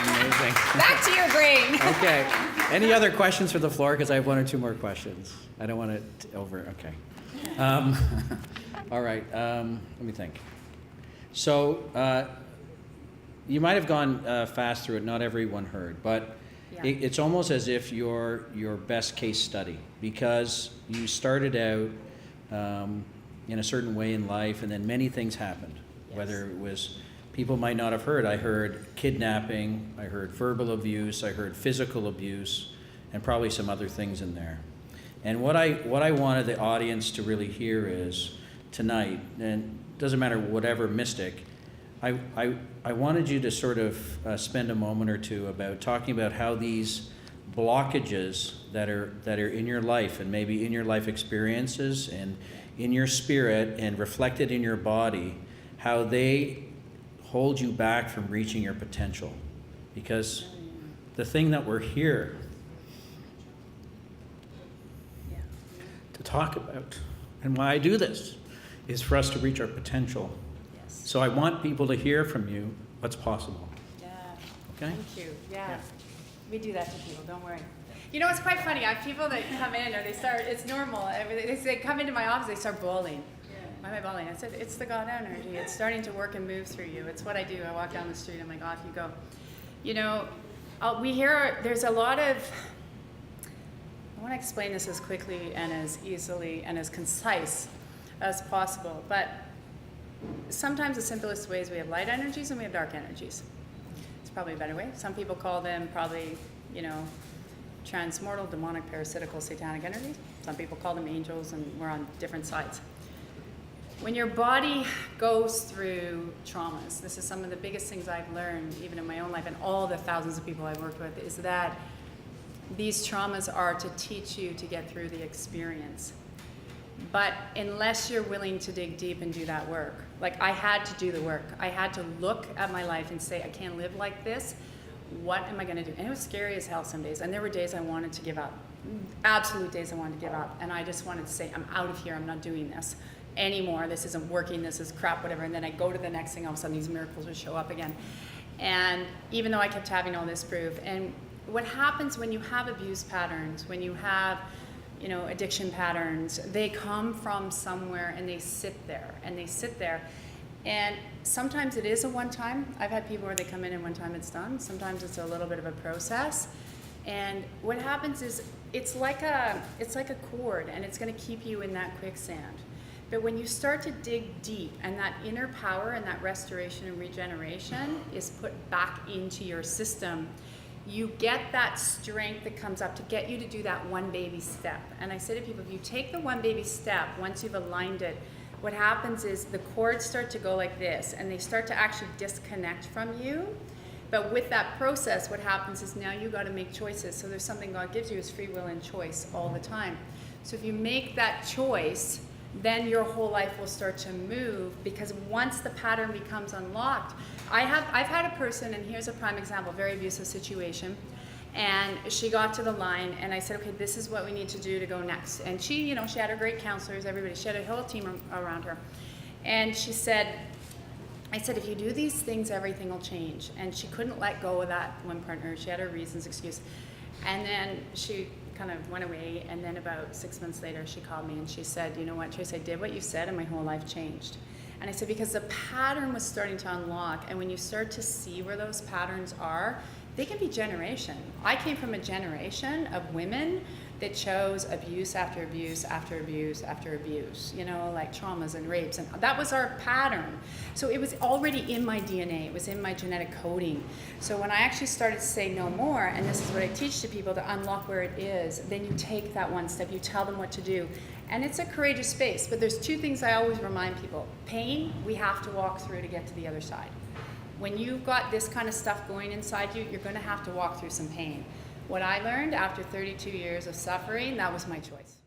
S1: Amazing.
S9: Back to your brain.
S1: Okay. Any other questions for the floor? Because I have 1 or 2 more questions. I don't want it over. Okay. All right. Let me think. So you might have gone fast through it. Not everyone heard, but
S9: Yeah.
S1: it's almost as if you're your best case study, because you started out in a certain way in life, and then many things happened.
S9: Yes.
S1: Whether it was, people might not have heard. I heard kidnapping, I heard verbal abuse, I heard physical abuse, and probably some other things in there. And what I wanted the audience to really hear is tonight, and it doesn't matter whatever mystic, I wanted you to sort of spend a moment or two about talking about how these blockages that are in your life, and maybe in your life experiences and in your spirit and reflected in your body, how they hold you back from reaching your potential. Because the thing that we're here to talk about, and why I do this, is for us to reach our potential.
S9: Yes.
S1: So I want people to hear from you what's possible.
S9: Yeah.
S1: Okay?
S9: Thank you. Yeah.
S1: Yeah.
S9: We do that to people, don't worry. It's quite funny. I have people that come in or it's normal. They come into my office, they start bawling. Why am I bawling? I said, it's the God energy. It's starting to work and move through you. It's what I do. I walk down the street, I'm like, off you go. We hear, there's a lot of, I want to explain this as quickly and as easily and as concise as possible, but sometimes the simplest way is we have light energies and we have dark energies. It's probably a better way. Some people call them probably, transmortal, demonic, parasitical, satanic energies. Some people call them angels, and we're on different sides. When your body goes through traumas, this is some of the biggest things I've learned, even in my own life, and all the thousands of people I've worked with, is that these traumas are to teach you to get through the experience. But unless you're willing to dig deep and do that work, like I had to do the work. I had to look at my life and say, I can't live like this. What am I going to do? And it was scary as hell some days. And there were days I wanted to give up. Absolute days I wanted to give up. And I just wanted to say, I'm out of here. I'm not doing this anymore. This isn't working. This is crap, whatever. And then I go to the next thing. All of a sudden, these miracles would show up again. And even though I kept having all this proof. And what happens when you have abuse patterns, when you have addiction patterns, they come from somewhere and they sit there. And sometimes it is a one-time. I've had people where they come in and one time it's done. Sometimes it's a little bit of a process. And what happens is it's like a cord, and it's going to keep you in that quicksand. But when you start to dig deep, and that inner power and that restoration and regeneration is put back into your system, you get that strength that comes up to get you to do that one baby step. And I say to people, if you take the one baby step, once you've aligned it, what happens is the cords start to go like this, and they start to actually disconnect from you. But with that process, what happens is now you got to make choices. So there's something God gives you is free will and choice all the time. So if you make that choice, then your whole life will start to move, because once the pattern becomes unlocked, I've had a person, and here's a prime example, very abusive situation, and she got to the line, and I said, okay, this is what we need to do to go next. And she, you know, she had her great counselors, everybody, she had a whole team around her. And she said, I said, if you do these things, everything will change. And she couldn't let go of that one partner. She had her reasons, excuse. And then she kind of went away, and then about 6 months later, she called me and she said, you know what, Trace, I did what you said and my whole life changed. And I said, because the pattern was starting to unlock, and when you start to see where those patterns are, they can be generation. I came from a generation of women that chose abuse after abuse after abuse after abuse, you know, like traumas and rapes, and that was our pattern. So it was already in my DNA, it was in my genetic coding. So when I actually started to say no more, and this is what I teach to people, to unlock where it is, then you take that one step, you tell them what to do. And it's a courageous space, but there's two things I always remind people. Pain, we have to walk through to get to the other side. When you've got this kind of stuff going inside you, you're gonna have to walk through some pain. What I learned after 32 years of suffering, that was my choice.